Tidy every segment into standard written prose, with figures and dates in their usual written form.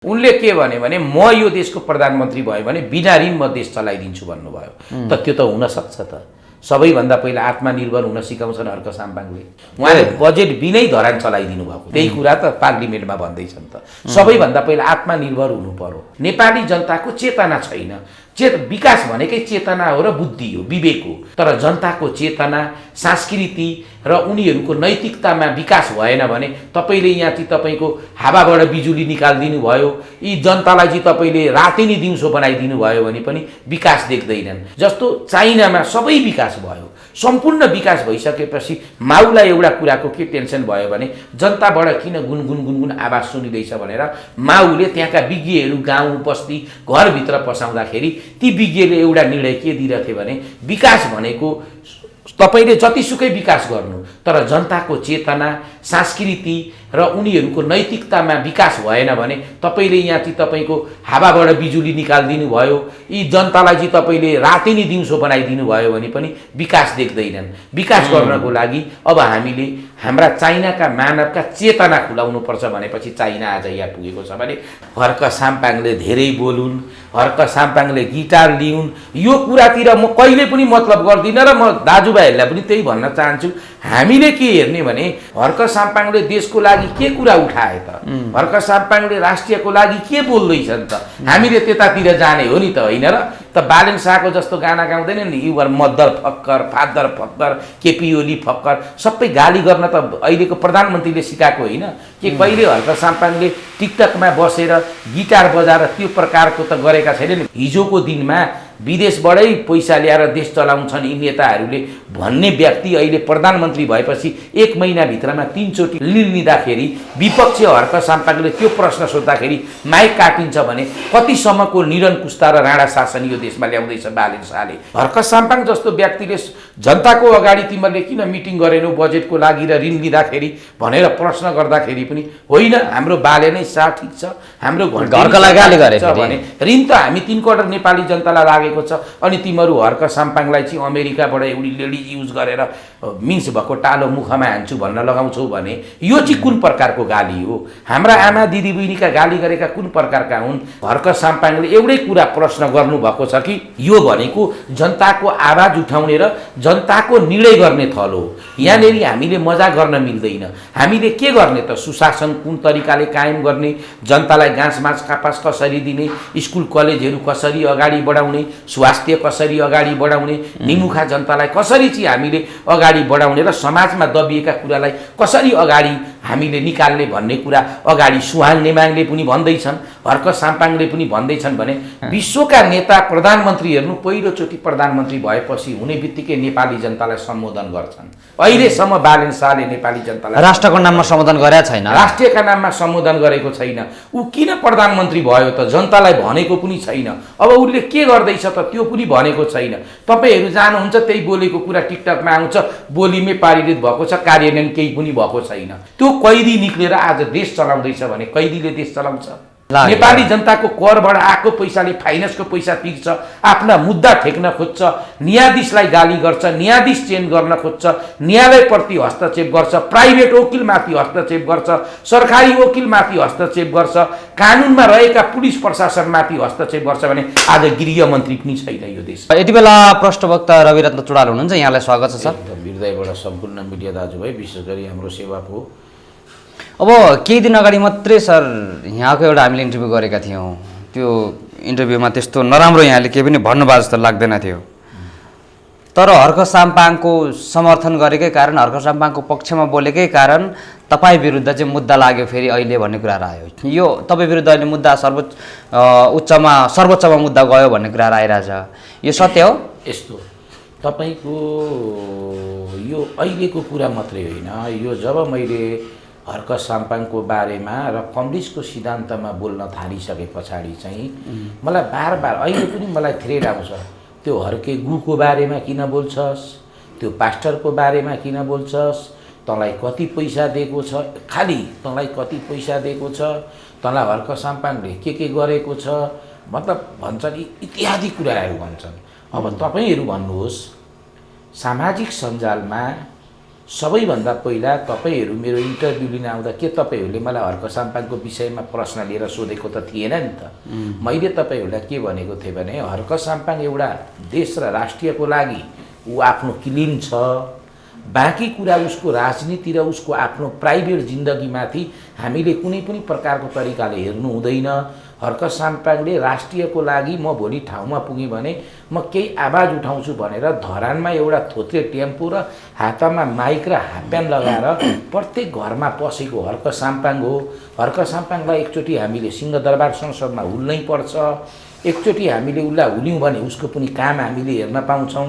उनले के भने म यो देशको प्रधानमन्त्री भयो भने बिना ऋण म देश चलाइदिन्छु भन्नुभयो। त त्यो त हुन सक्छ त। सबैभन्दा पहिला आत्मनिर्भर हुन सिकाउँछन् हर्क साम्पाङले। उहाँले बजेट बिनै धरान चलाइदिनु भएको त्यही कुरा त पार्लिमेन्टमा भन्दैछन् त। सबैभन्दा पहिला आत्मनिर्भर हुनु पर्यो। नेपाली जनताको चेतना छैन। विकास भनेकै चेतना हो र बुद्धि हो, विवेक हो। तर जनताको चेतना, संस्कृति र उनीहरूको नैतिकतामा विकास भएन भने तपाईले यहाँ चाहिँ तपाईको हावाबाट बिजुली निकाल्दिनु भयो, यी जनतालाई चाहिँ तपाईले राति नै दिउँसो बनाइदिनु भयो भने पनि विकास देख्दैनन्। जस्तो चाइनामा सबै विकास भयो, सम्पूर्ण विकास भइसकेपछि माउलाई एउटा कुराको के टेन्सन भयो भने जनताबाट किन गुनगुन गुनगुन आवाज सुनिँदैछ भनेर माउले त्यहाँका विज्ञहरू गाउँ बस्ती घरभित्र पसाउँदाखेरि ती विज्ञले एउटा निर्णय के दिरहेथे भने विकास भनेको तपाईले जतिसुकै विकास गर्नु तर जनताको चेतना, संस्कृति र उनीहरूको नैतिकतामा विकास भएन भने तपाईले यहाँ चाहिँ तपाईको हावाबाट बिजुली निकाल्दिनु भयो, यी जनतालाई चाहिँ तपाईले राति नै दिउँसो बनाइदिनु भयो भने पनि विकास देख्दैनन्। विकास गर्नको लागि अब हामीले हाम्रा चाइनाका मानवका चेतना खुलाउनु पर्छ भनेपछि चाइना आज यहाँ पुगेको छ भने हर्क साम्पाङले धेरै बोलुन्, हर्क साम्पाङले गिटार लिउन्, यो कुरातिर म कहिले पनि मतलब गर्दिनँ र म दाजुभाइहरूलाई पनि त्यही भन्न चाहन्छु। हामीले के हेर्ने भने हर्क साम्पाङले देशको लागि के कुरा उठाए त, हर्क साम्पाङले राष्ट्रियको लागि के बोल्दैछन् त, हामीले त्यतातिर जाने हो नि त, होइन र? त बालेन शाहको जस्तो गाना गाउँदैन नि, your mother fucker, father fucker, KP Oli fucker, सबै गाली गर्न त अहिलेको प्रधानमन्त्रीले सिकाएको होइन कि कहिले हर्क साम्पाङले टिकटकमा बसेर गिटार बजाएर त्यो प्रकारको त गरेका छैनन्। हिजोको दिनमा विदेशबाटै पैसा ल्याएर देश चलाउँछन् यी नेताहरूले भन्ने व्यक्ति अहिले प्रधानमन्त्री भएपछि 1 महिनाभित्रमा 3 चोटि ऋण लिँदाखेरि विपक्षी हर्क साम्पाङले त्यो प्रश्न सोद्धाखेरि माइक काटिन्छ भने कतिसम्मको निरङ्कुशता र राणा शासन यो देशमा ल्याउँदैछ बालेन शाहले। हर्क साम्पाङ जस्तो व्यक्तिले जनताको अगाडि तिमीहरूले किन मिटिङ गरेनौ बजेटको लागि र ऋण लिँदाखेरि भनेर प्रश्न गर्दाखेरि पनि होइन हाम्रो बालेनै शाह ठिक छ, हाम्रो घरका लागि गरेछ भने ऋण त हामी 3 करोड नेपाली जनतालाई लागेको छ अनि तिमीहरू हर्क साम्पाङलाई चाहिँ अमेरिकाबाट एउटी लेडिज युज गरेर मिन्स भएको टालो मुखमा हान्छु भन्न लगाउँछौ भने यो चाहिँ कुन प्रकारको गाली हो? हाम्रा आमा दिदीबहिनीका गाली गरेका कुन प्रकारका हुन्? हर्क साम्पाङले एउटै कुरा प्रश्न गर्नुभएको छ कि यो भनेको जनताको आवाज उठाउने र जनताको निर्णय गर्ने थलो हो। यहाँनिर हामीले मजा गर्न मिल्दैन। हामीले के गर्ने त? सुशासन कुन तरिकाले कायम गर्ने, जनतालाई घाँसमास कापास कसरी दिने, स्कुल कलेजहरू कसरी अगाडि बढाउने, स्वास्थ्य कसरी अगाडि बढाउने, निमुखा जनतालाई कसरी चाहिँ हामीले अगाडि बढाउने र समाजमा दबिएका कुरालाई कसरी अगाडि हामीले निकाल्ने भन्ने कुरा अगाडि सुहाङ नेमाङले पनि भन्दैछन्, हर्क साम्पाङले पनि भन्दैछन् भने विश्वका नेता प्रधानमन्त्री हेर्नु पहिलोचोटि प्रधानमन्त्री भएपछि हुने बित्तिकै नेपाली जनतालाई सम्बोधन गर्छन्। अहिलेसम्म बालेन शाहले नेपाली जनतालाई राष्ट्रको नाममा सम्बोधन गरेका छैन, राष्ट्रियका नाममा सम्बोधन गरेको छैन। ऊ किन प्रधानमन्त्री भयो त? जनतालाई भनेको पनि छैन। अब उसले के गर्दैछ त त्यो पनि भनेको छैन। तपाईहरू जानुहुन्छ त्यही बोलेको कुरा टिकटकमा आउँछ, बोलीमै पारित भएको छ, कार्यान्वयन केही पनि भएको छैन। त्यो कैदी निक्लेर आज देश चलाउँदैछ भने कैदीले देश चलाउँछ? नेपाली जनताको करबाट आएको पैसाले फाइनेन्सको पैसा तिर्छ, आफ्ना मुद्दा ठेक्न खोज्छ, न्यायाधीशलाई गाली गर्छ, न्यायाधीश चेन्ज गर्न खोज्छ, न्यायालयप्रति हस्तक्षेप गर्छ, प्राइभेट वकिलमाथि हस्तक्षेप गर्छ, सरकारी वकिलमाथि हस्तक्षेप गर्छ, कानुनमा रहेका पुलिस प्रशासनमाथि हस्तक्षेप गर्छ भने आज गृहमन्त्री पनि छैन यो देश। यति बेला प्रश्नवक्ता रविरत्न चुडाल हुनुहुन्छ, यहाँलाई स्वागत छ सर। हृदयबाट सम्पूर्ण मिडिया दाजुभाइ, विशेष गरी हाम्रो सेवाको अब केही दिन अगाडि मात्रै सर यहाँको एउटा हामीले इन्टरभ्यू गरेका थियौँ। त्यो इन्टरभ्यूमा त्यस्तो नराम्रो यहाँले केही पनि भन्नुभयो जस्तो लाग्दैन थियो। तर हर्क साम्पाङको समर्थन गरेकै कारण, हर्क साम्पाङको पक्षमा बोलेकै कारण तपाईँ विरुद्ध चाहिँ मुद्दा लाग्यो फेरि अहिले भन्ने कुराहरू आयो। यो तपाईँ विरुद्ध अहिले मुद्दा सर्वोच्चमा मुद्दा गयो भन्ने कुराहरू आइरहेछ, यो सत्य हो? यस्तो तपाईँको यो अहिलेको कुरा मात्रै होइन, यो जब मैले हर्क साम्पाङको बारेमा र कम्युनिस्टको सिद्धान्तमा बोल्न थालिसके पछाडि चाहिँ मलाई बार अहिले पनि मलाई थ्रेड आउँछ। त्यो हर्के गुको बारेमा किन बोल्छस्, त्यो पास्टरको बारेमा किन बोल्छस्, तँलाई कति पैसा दिएको छ, खालि तँलाई कति पैसा दिएको छ, तँलाई हर्क साम्पाङले के गरेको छ, मतलब भन्छन् इत्यादि कुराहरू भन्छन्। अब तपाईँहरू भन्नुहोस्, सामाजिक सञ्जालमा सबैभन्दा पहिला तपाईँहरू मेरो इन्टरभ्यू लिन आउँदा के तपाईँहरूले मलाई हर्क साम्पाङको विषयमा प्रश्न लिएर सोधेको त थिएन नि त। मैले तपाईँहरूलाई के भनेको थिएँ भने हर्क साम्पाङ एउटा देश र राष्ट्रियको लागि ऊ आफ्नो क्लिन छ, बाँकी कुरा उसको राजनीति र उसको आफ्नो प्राइभेट जिन्दगीमाथि हामीले कुनै पनि प्रकारको तरिकाले हेर्नु हुँदैन। हर्क साम्पाङले राष्ट्रियको लागि म भोलि ठाउँमा पुगेँ भने म केही आवाज उठाउँछु भनेर धरानमा एउटा थोत्रे टेम्पो र हातमा माइक र हाफप्यान्ट लगाएर प्रत्येक घरमा पसेको हर्क साम्पाङ हो। हर्क साम्पाङलाई एकचोटि हामीले सिंहदरबार संसदमा हुल्नै पर्छ। एकचोटि हामीले उसलाई हुल्यौँ भने उसको पनि काम हामीले हेर्न पाउँछौँ।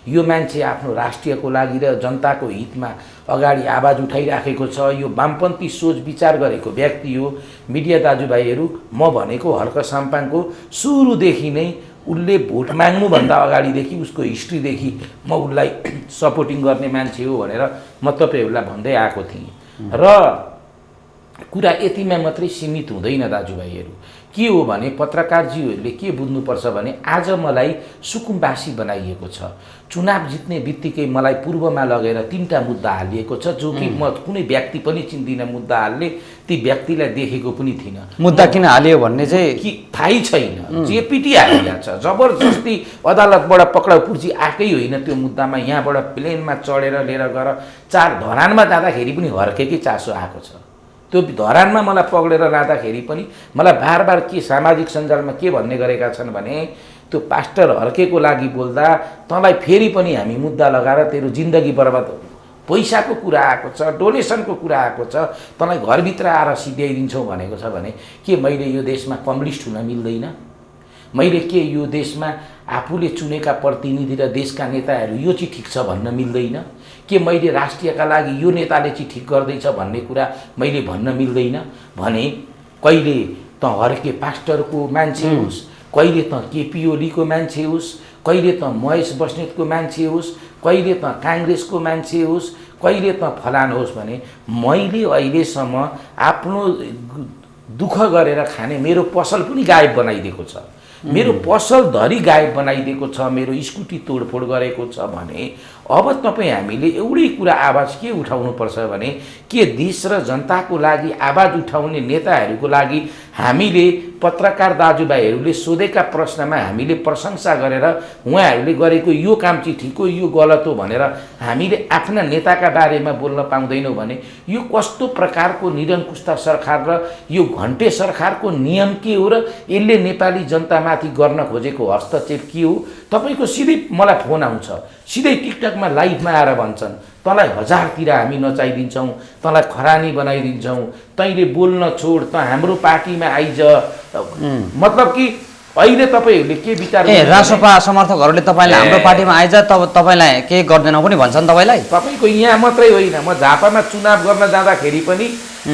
यो मान्छे आफ्नो राष्ट्रियको लागि र जनताको हितमा अगाडि आवाज उठाइराखेको छ। यो वामपन्थी सोच विचार गरेको व्यक्ति हो। मिडिया दाजुभाइहरू, म भनेको हर्क साम्पाङको सुरुदेखि नै उसले भोट माग्नुभन्दा अगाडिदेखि उसको हिस्ट्रीदेखि म उसलाई सपोर्टिङ गर्ने मान्छे हो भनेर म तपाईँहरूलाई भन्दै आएको थिएँ। र कुरा यतिमा मात्रै सीमित हुँदैन दाजुभाइहरू। के हो भने पत्रकारजीहरूले के बुझ्नुपर्छ भने आज मलाई सुकुम्बासी बनाइएको छ। चुनाव जित्ने बित्तिकै मलाई पूर्वमा लगेर 3टा मुद्दा हालिएको छ, जो कि म कुनै व्यक्ति पनि चिन्दिनँ मुद्दा हाल्ने, ती व्यक्तिलाई देखेको पनि थिइनँ। मुद्दा किन हालियो भन्ने चाहिँ कि थाहै छैन। जेपिटी हालिया छ, जबरजस्ती अदालतबाट पक्राउ पुर्जी आएकै होइन त्यो मुद्दामा। यहाँबाट प्लेनमा चढेर लिएर गएर 4 धरानमा जाँदाखेरि पनि हर्केकै चासो आएको छ। त्यो धरानमा मलाई पक्रेर लाँदाखेरि पनि मलाई बार बार के सामाजिक सञ्जालमा के भन्ने गरेका छन् भने त्यो पास्टर हर्केको लागि बोल्दा तँलाई फेरि पनि हामी मुद्दा लगाएर तेरो जिन्दगी बर्बाद हो, पैसाको कुरा आएको छ, डोनेसनको कुरा आएको छ, तँलाई घरभित्र आएर सिध्याइदिन्छौँ भनेको छ भने के मैले यो देशमा कम्युनिस्ट हुन मिल्दैन? मैले के यो देशमा आफूले चुनेका प्रतिनिधि र देशका नेताहरू यो चाहिँ ठिक छ भन्न मिल्दैन? के मैले राष्ट्रियका लागि यो नेताले चाहिँ ठिक गर्दैछ भन्ने कुरा मैले भन्न मिल्दैन? भने कहिले त हर्के पास्टरको मान्छे होस्, कहिले त केपी ओलीको मान्छे होस्, कहिले त महेश बस्नेतको मान्छे होस्, कहिले त काङ्ग्रेसको मान्छे होस्, कहिले त फलान होस् भने मैले अहिलेसम्म आफ्नो दुःख गरेर खाने मेरो पसल पनि गायब बनाइदिएको छ। मेरो पसल धरी गायब बनाइदिएको छ, मेरो स्कुटी तोडफोड गरेको छ। भने अब तपाईँ हामीले एउटै कुरा आवाज के उठाउनुपर्छ भने के देश र जनताको लागि आवाज उठाउने नेताहरूको लागि हामीले पत्रकार दाजुभाइहरूले सोधेका प्रश्नमा हामीले प्रशंसा गरेर उहाँहरूले गरेको यो काम चाहिँ ठिक हो, यो गलत हो भनेर हामीले आफ्ना नेताका बारेमा बोल्न पाउँदैनौँ भने यो कस्तो प्रकारको निरङ्कुशता सरकार र यो घन्टे सरकारको नियम के हो र यसले नेपाली जनतामाथि गर्न खोजेको हस्तक्षेप के हो? तपाईँको सिधै मलाई फोन आउँछ, सिधै टिकटकमा लाइभमा आएर भन्छन् तँलाई 1000 हामी नचाइदिन्छौँ, तँलाई खरानी बनाइदिन्छौँ, तैँले बोल्न छोड, त हाम्रो पार्टीमा आइज। मतलब कि अहिले तपाईँहरूले के विचार रासपा समर्थकहरूले तपाईँले हाम्रो पार्टीमा आइज तब तपाईँलाई केही गर्दैनौँ पनि भन्छन् तपाईँलाई? तपाईँको यहाँ मात्रै होइन, म झापामा चुनाव गर्न जाँदाखेरि पनि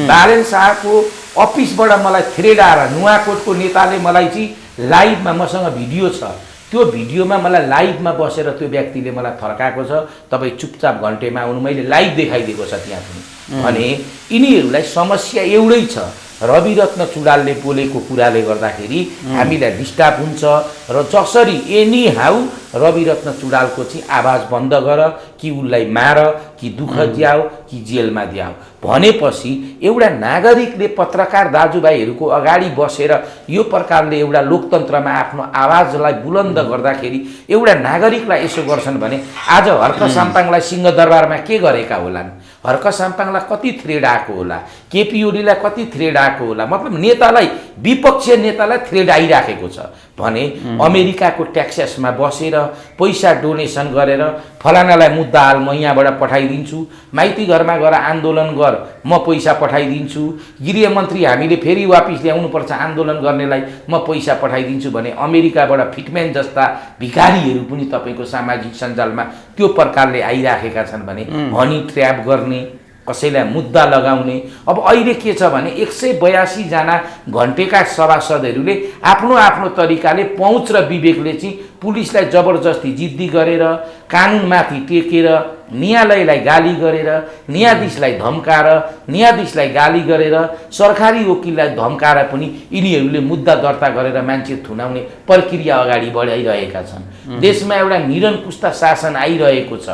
बालेन शाहको अफिसबाट मलाई थ्रेड आएर नुवाकोटको नेताले मलाई चाहिँ लाइभमा मसँग भिडियो छ, त्यो भिडियोमा मलाई लाइभमा बसेर त्यो व्यक्तिले मलाई थर्काएको छ, तपाईँ चुपचाप घन्टेमा आउनु, मैले लाइभ देखाइदिएको छ त्यहाँ पनि। भने यिनीहरूलाई समस्या एउटै छ, रविरत्न चुडालले बोलेको कुराले गर्दाखेरि हामीलाई डिस्टर्ब हुन्छ। र जसरी एनी हाउ रविरत्न चुडालको चाहिँ आवाज बन्द गर, कि उसलाई मार, कि दुःख दियाऊ, कि जेलमा दियाऊ भनेपछि एउटा नागरिकले पत्रकार दाजुभाइहरूको अगाडि बसेर यो प्रकारले एउटा लोकतन्त्रमा आफ्नो आवाजलाई बुलन्द गर्दाखेरि एउटा नागरिकलाई यसो गर्छन् भने आज हर्क साम्पाङलाई सिंहदरबारमा के गरेका होलान्? हर्क साम्पाङलाई कति थ्रेड आएको होला? केपी ओलीलाई कति थ्रेड आएको होला? मतलब नेतालाई, विपक्षीय नेतालाई थ्रेड आइराखेको छ भने अमेरिकाको टेक्सासमा बसेर पैसा डोनेसन गरेर फलानालाई मुद्दा हाल म यहाँबाट पठाइदिन्छु, माइती घरमा गएर आन्दोलन गर म पैसा पठाइदिन्छु, गृहमन्त्री हामीले फेरि वापिस ल्याउनुपर्छ आन्दोलन गर्नेलाई म पैसा पठाइदिन्छु भने अमेरिकाबाट फिटम्यान जस्ता भिखारीहरू पनि तपाईँको सामाजिक सञ्जालमा त्यो प्रकारले आइराखेका छन् भने हनी ट्र्याप गर्ने, कसैलाई मुद्दा लगाउने। अब अहिले के छ भने 182 जना घन्टेका सभासदहरूले आफ्नो आफ्नो तरिकाले पहुँच र विवेकले चाहिँ पुलिसलाई जबरजस्ती जिद्दी गरेर, कानुनमाथि टेकेर, न्यायालयलाई गाली गरेर, न्यायाधीशलाई धम्काएर, न्यायाधीशलाई गाली गरेर, सरकारी वकिललाई धम्काएर पनि यिनीहरूले मुद्दा दर्ता गरेर मान्छे थुनाउने प्रक्रिया अगाडि बढाइरहेका छन्। देशमा एउटा निरङ्कुशता शासन आइरहेको छ।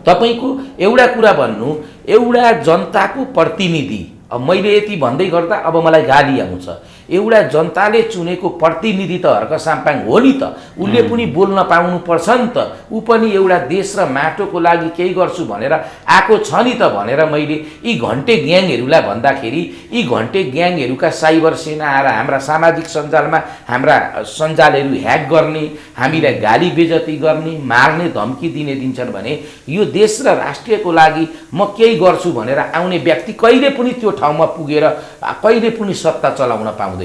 तपाईँको एउटा कुरा भन्नु, एउटा जनताको प्रतिनिधि, अब मैले यति भन्दै गर्दा अब मलाई गाली आउँछ, एउटा जनताले चुनेको प्रतिनिधि त हर्क साम्पाङ हो नि त, उसले पनि बोल्न पाउनुपर्छ नि त, ऊ पनि एउटा देश र माटोको लागि केही गर्छु भनेर आएको छ नि त भनेर मैले यी घन्टे ग्याङहरूलाई भन्दाखेरि यी घन्टे ग्याङहरूका साइबर सेना आएर हाम्रा सामाजिक सञ्जालमा हाम्रा सञ्जालहरू ह्याक गर्ने, हामीलाई गाली बेजती गर्ने, मार्ने धम्की दिन्छन् भने यो देश र राष्ट्रको लागि म केही गर्छु भनेर आउने व्यक्ति कहिले पनि त्यो ठाउँमा पुगेर कहिले पनि सत्ता चलाउन पाउँदैन।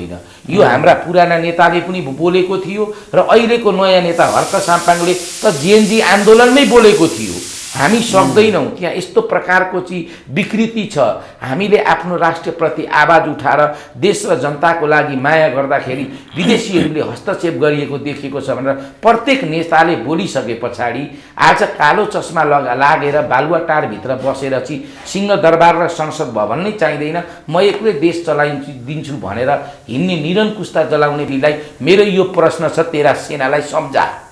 यो हाम्रा पुराना नेताले पनि बोलेको थियो र अहिलेको नयाँ नेता हर्क साम्पाङले त जेएनजी आन्दोलनमै बोलेको थियो। हामी सक्दैनौँ, त्यहाँ यस्तो प्रकारको चाहिँ विकृति छ। हामीले आफ्नो राष्ट्रप्रति आवाज उठाएर देश र जनताको लागि माया गर्दाखेरि विदेशीहरूले हस्तक्षेप गरिएको देखेको छ भनेर प्रत्येक नेताले बोलिसके पछाडि आज कालो चस्मा लागेर बालुवाटारभित्र बसेर चाहिँ सिंहदरबार र संसद भवन नै चाहिँदैन, म एक्लै देश दिन्छु भनेर हिँड्ने निरङ्कुशता जलाउनेलाई मेरो यो प्रश्न छ, तेरा सेनालाई सम्झा,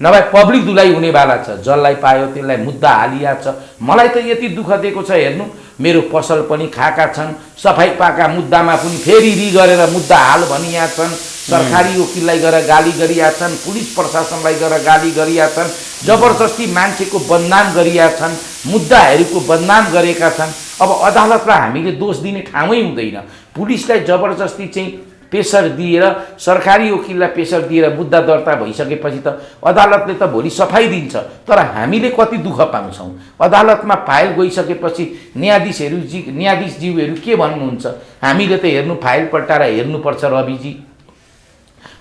नभए पब्लिक धुलाइ हुनेवाला छ। जसलाई पायो त्यसलाई मुद्दा हालिया छ। मलाई त यति दुःख दिएको छ, हेर्नु मेरो पसल पनि खाएका छन्, सफाइ पाका मुद्दामा पनि फेरि गरेर मुद्दा हाल भनिया छन्, सरकारी वकिललाई गएर गाली गरिया छन्, पुलिस प्रशासनलाई गएर गाली गरिया छन्, जबरजस्ती मान्छेको बदनाम गरिया छन्, मुद्दाहरूको बदनाम गरेका छन्। अब अदालतलाई हामीले दोष दिने ठाउँै हुँदैन। पुलिसलाई जबरजस्ती चाहिँ प्रेसर दिएर, सरकारी वकिललाई प्रेसर दिएर मुद्दा दर्ता भइसकेपछि त अदालतले त भोलि सफाइ दिन्छ, तर हामीले कति दुःख पाउँछौँ। अदालतमा फाइल गइसकेपछि न्यायाधीशज्यूहरू के भन्नुहुन्छ, हामीले त हेर्नु फाइल पल्टाएर हेर्नुपर्छ, रविजी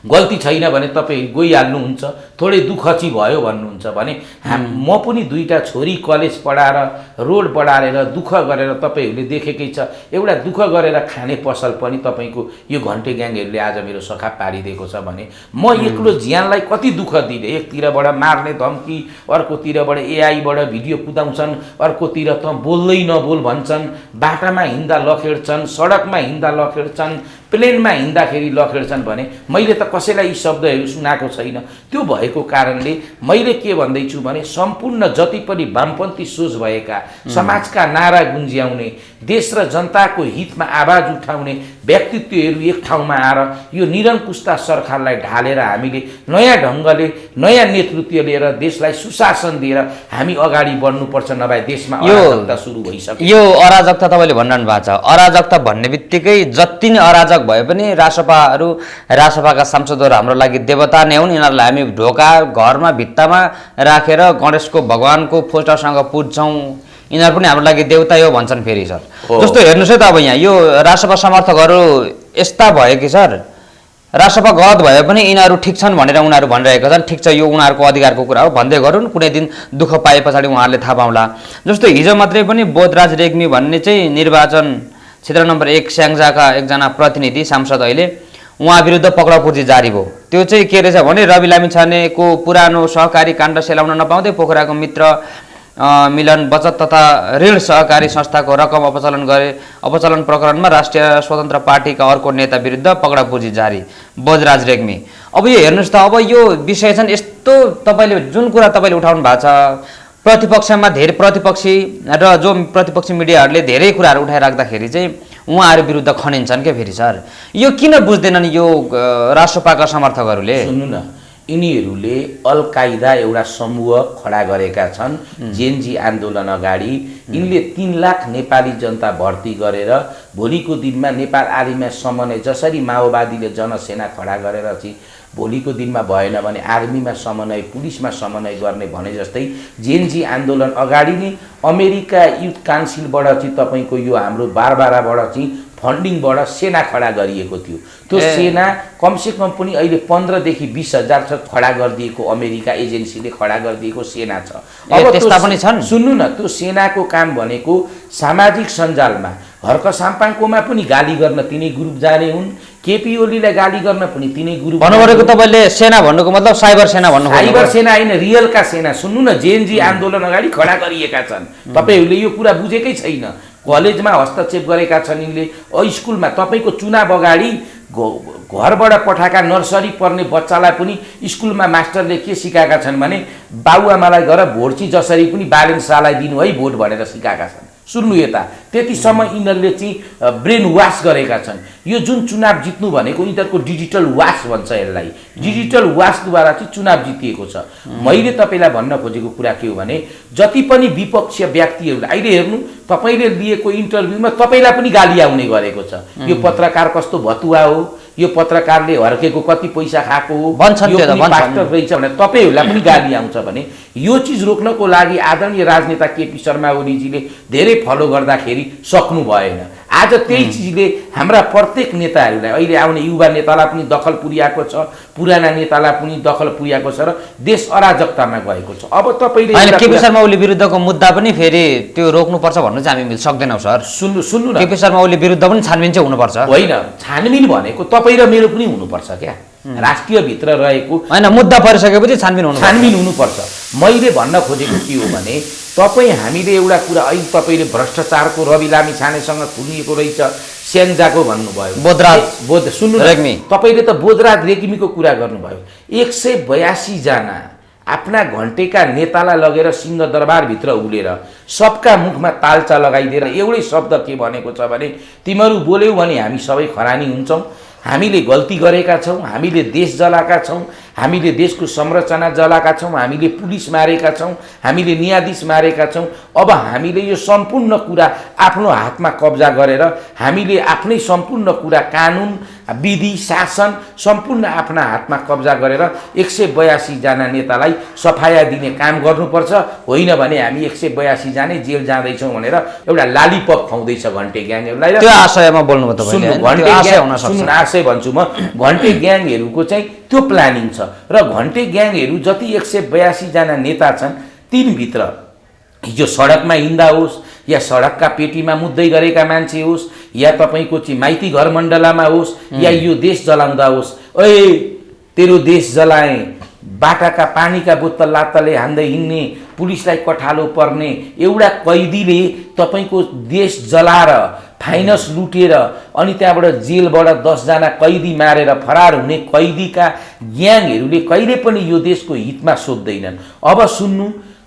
गल्ती छैन भने तपाईँ गइहाल्नुहुन्छ, थोरै दुःख चाहिँ भयो भन्नुहुन्छ भने म पनि दुईटा छोरी कलेज पढाएर रोड बढारेर दुःख गरेर तपाईँहरूले देखेकै छ, एउटा दुःख गरेर खाने पसल पनि तपाईँको यो घन्टे ग्याङहरूले आज मेरो सखा पारिदिएको छ भने म एक्लो ज्यानलाई कति दुःख दिने। एकतिरबाट मार्ने धम्की, अर्कोतिरबाट एआईबाट भिडियो कुदाउँछन्, अर्कोतिर त बोल्दै नबोल भन्छन्, बाटामा हिँड्दा लखेड्छन्, सडकमा हिँड्दा लखेड्छन्, प्लेनमा हिँड्दाखेरि लखेड्छन् भने मैले त कसैलाई यी शब्दहरू सुनाएको छैन। त्यो भएको कारणले मैले के भन्दैछु भने सम्पूर्ण जति पनि वामपन्थी सोच भएका, समाजका नारा गुन्ज्याउने, देश र जनताको हितमा आवाज उठाउने व्यक्तित्वहरू एक ठाउँमा आएर यो निरङ्कुशता सरकारलाई ढालेर हामीले नयाँ ढङ्गले नयाँ नेतृत्व लिएर देशलाई सुशासन दिएर हामी अगाडि बढ्नुपर्छ, नभए देशमा अराजकता सुरु भइसक्यो। यो अराजकता तपाईँले भनिरहनु भएको छ, अराजकता भन्ने बित्तिकै जति नै अराजक भए पनि रासपाका सांसदहरू हाम्रो लागि देवता नै हुन्। यिनीहरूलाई हामी ढोका, घरमा, भित्तामा राखेर गणेशको भगवानको फोटोसँग पुज्छौँ, यिनीहरू पनि हाम्रो लागि देवता हो भन्छन् फेरि सर। जस्तो हेर्नुहोस् है त, अब यहाँ यो रासपा समर्थकहरू यस्ता भयो कि सर, रासपा गलत भए पनि यिनीहरू ठिक छन् भनेर उनीहरू भनिरहेका छन्। ठिक छ, यो उनीहरूको अधिकारको कुरा हो, भन्दै गरून्, कुनै दिन दुःख पाए पछाडि उहाँहरूले थाहा पाउला। जस्तो हिजो मात्रै पनि बोधराज रेग्मी भन्ने चाहिँ निर्वाचन क्षेत्र नम्बर 1 स्याङ्जाका एकजना प्रतिनिधि सांसद, अहिले उहाँ विरुद्ध पक्राउपुर्जी जारी भयो। त्यो चाहिँ के रहेछ भने रवि लामिछानेको पुरानो सहकारी काण्ड सेलाउन नपाउँदै पोखराको मित्र मिलन बचत तथा ऋण सहकारी संस्थाको रकम अपचलन प्रकरणमा राष्ट्रिय स्वतन्त्र पार्टीका अर्को नेता विरुद्ध पक्राउपुर्जी जारी, बोधराज रेग्मी। अब यो हेर्नुहोस् त, अब यो विषय छन् यस्तो, तपाईँले जुन कुरा तपाईँले उठाउनु भएको छ, प्रतिपक्षमा धेरै प्रतिपक्षी र जो प्रतिपक्षी मिडियाहरूले धेरै कुराहरू उठाइराख्दाखेरि चाहिँ उहाँहरू विरुद्ध खनिन्छन् क्या फेरि सर। यो किन बुझ्दैनन् यो राष्ट्रपाका समर्थकहरूले? सुन्नु न, यिनीहरूले अल कायदा एउटा समूह खडा गरेका छन् जेएनजी आन्दोलन अगाडि। यिनले 3 लाख नेपाली जनता भर्ती गरेर भोलिको दिनमा नेपाल आर्मीमा समन्वय, जसरी माओवादीले जनसेना खडा गरेर चाहिँ भोलिको दिनमा भएन भने आर्मीमा समन्वय, पुलिसमा समन्वय गर्ने भने जस्तै जेएनजी आन्दोलन अगाडि नै अमेरिका युथ काउन्सिलबाट चाहिँ तपाईँको यो हाम्रो बारबाराबाट चाहिँ फन्डिङबाट सेना खडा गरिएको थियो। त्यो सेना कमसेकम पनि अहिले 15 देखि 20 हजार खडा गरिदिएको, अमेरिका एजेन्सीले खडा गरिदिएको सेना छ। अब त्यस्ता पनि छन्। सुन्नु न, त्यो सेनाको काम भनेको सामाजिक सञ्जालमा हर्क साम्पाङकोमा पनि गाली गर्न तिनै ग्रुप जाने हुन्, केपी ओलीलाई गाली गर्न पनि तिनै ग्रुप। भन्नुभएको तपाईँले सेना भन्नुको मतलब साइबर सेना भन्नु? साइबर सेना होइन, रियलका सेना। सुन्नु न, जेएनजी आन्दोलन अगाडि खडा गरिएका छन्। तपाईँहरूले यो कुरा बुझेकै छैन। कलेजमा हस्तक्षेप गरेका छन् यिनले, स्कुलमा। तपाईँको चुनाव अगाडि घरबाट पठाएका नर्सरी पढ्ने बच्चालाई पनि स्कुलमा मास्टरले के सिकाएका छन् भने बाबुआमालाई गएर भोट चाहिँ जसरी पनि बालेन शाहलाई दिनु है भोट भनेर सिकाएका छन्। सुन्नु यता त्यतिसम्म यिनीहरूले चाहिँ ब्रेन वास गरेका छन्। यो जुन चुनाव जित्नु भनेको यिनीहरूको डिजिटल वास भन्छ यसलाई। डिजिटल वासद्वारा चाहिँ चुनाव जितिएको छ। मैले तपाईँलाई भन्न खोजेको कुरा के हो भने जति पनि विपक्षीय व्यक्तिहरूले अहिले हेर्नु तपाईँले लिएको इन्टरभ्यूमा तपाईँलाई पनि गाली आउने गरेको छ। यो पत्रकार कस्तो भतुवा हो, यो पत्रकारले हर्केको कति पैसा खाएको हो, यो पास्टर रहेछ भने तपाईँहरूलाई पनि गाली आउँछ भने यो चिज रोक्नको लागि आदरणीय राजनेता केपी शर्मा ओलीजीले धेरै फलो गर्दाखेरि सक्नु भएन। आज त्यही चिजले हाम्रा प्रत्येक नेताहरूलाई अहिले आउने युवा नेतालाई पनि दखल पुर्याएको छ, पुराना नेतालाई पनि दखल पुर्याएको छ र देश अराजकतामा गएको छ। अब तपाईँले केपी शर्मा ओली विरुद्धको मुद्दा पनि फेरि त्यो रोक्नुपर्छ भन्नु चाहिँ हामी सक्दैनौँ सर। सुन्नु न, केपी शर्मा ओली विरुद्ध पनि छानबिन चाहिँ हुनुपर्छ। होइन, छानबिन भनेको तपाईँ र मेरो पनि हुनुपर्छ क्या, राष्ट्रिय भित्र रहेको होइन, मुद्दा परिसकेपछि छानबिन हुनुपर्छ। मैले भन्न खोजेको के हो भने तपाईँ हामीले एउटा कुरा अहिले तपाईँले भ्रष्टाचारको रवि लामी छानेसँग थुनिएको रहेछ स्याङ्जाको भन्नुभयो। सुन्नु रेग्मी, तपाईँले त बोधराज रेग्मीको कुरा गर्नुभयो। 182 जना आफ्ना घन्टेका नेतालाई लगेर सिंहदरबारभित्र उलेर सबका मुखमा तालचा लगाइदिएर एउटै शब्द के भनेको छ भने तिमीहरू बोल्यौ भने हामी सबै खरानी हुन्छौँ, हामीले गल्ती गरेका छौँ, हामीले देश जलाएका छौँ, हामीले देशको संरचना जलाएका छौँ, हामीले पुलिस मारेका छौँ, हामीले न्यायाधीश मारेका छौँ। अब हामीले यो सम्पूर्ण कुरा आफ्नो हातमा कब्जा गरेर हामीले आफ्नै सम्पूर्ण कुरा कानुन विधि शासन सम्पूर्ण आफ्ना हातमा कब्जा गरेर 182 जना नेतालाई सफाया दिने काम गर्नुपर्छ, होइन भने हामी 182 जना जेल जाँदैछौँ भनेर एउटा लालीपप खुवाउँदैछ घन्टे ग्याङहरूलाई। त्यो आशयमा बोल्नुभयो तपाईँले। आशय भन्छु म, घन्टे ग्याङहरूको चाहिँ त्यो प्लानिङ छ र घन्टे ग्याङहरू जति 182 जना नेता छन् तिनभित्र हिजो सडकमा हिँड्दा होस् या सडकका पेटीमा मुद्दै गरेका मान्छे होस् या तपाईँको चाहिँ माइती घर मण्डलामा होस् या यो देश जलाउँदा होस्, ओए तेरो देश जलाए, बाटाका पानीका बोतल लात्ताले हान्दै हिँड्ने, पुलिसलाई कठालो पर्ने एउटा कैदीले तपाईँको देश जलाएर फाइनस लुटेर अनि त्यहाँबाट जेलबाट 10 जना कैदी मारेर फरार हुने कैदीका ग्याङहरूले कहिले पनि यो देशको हितमा सोध्दैनन्। अब सुन्नु,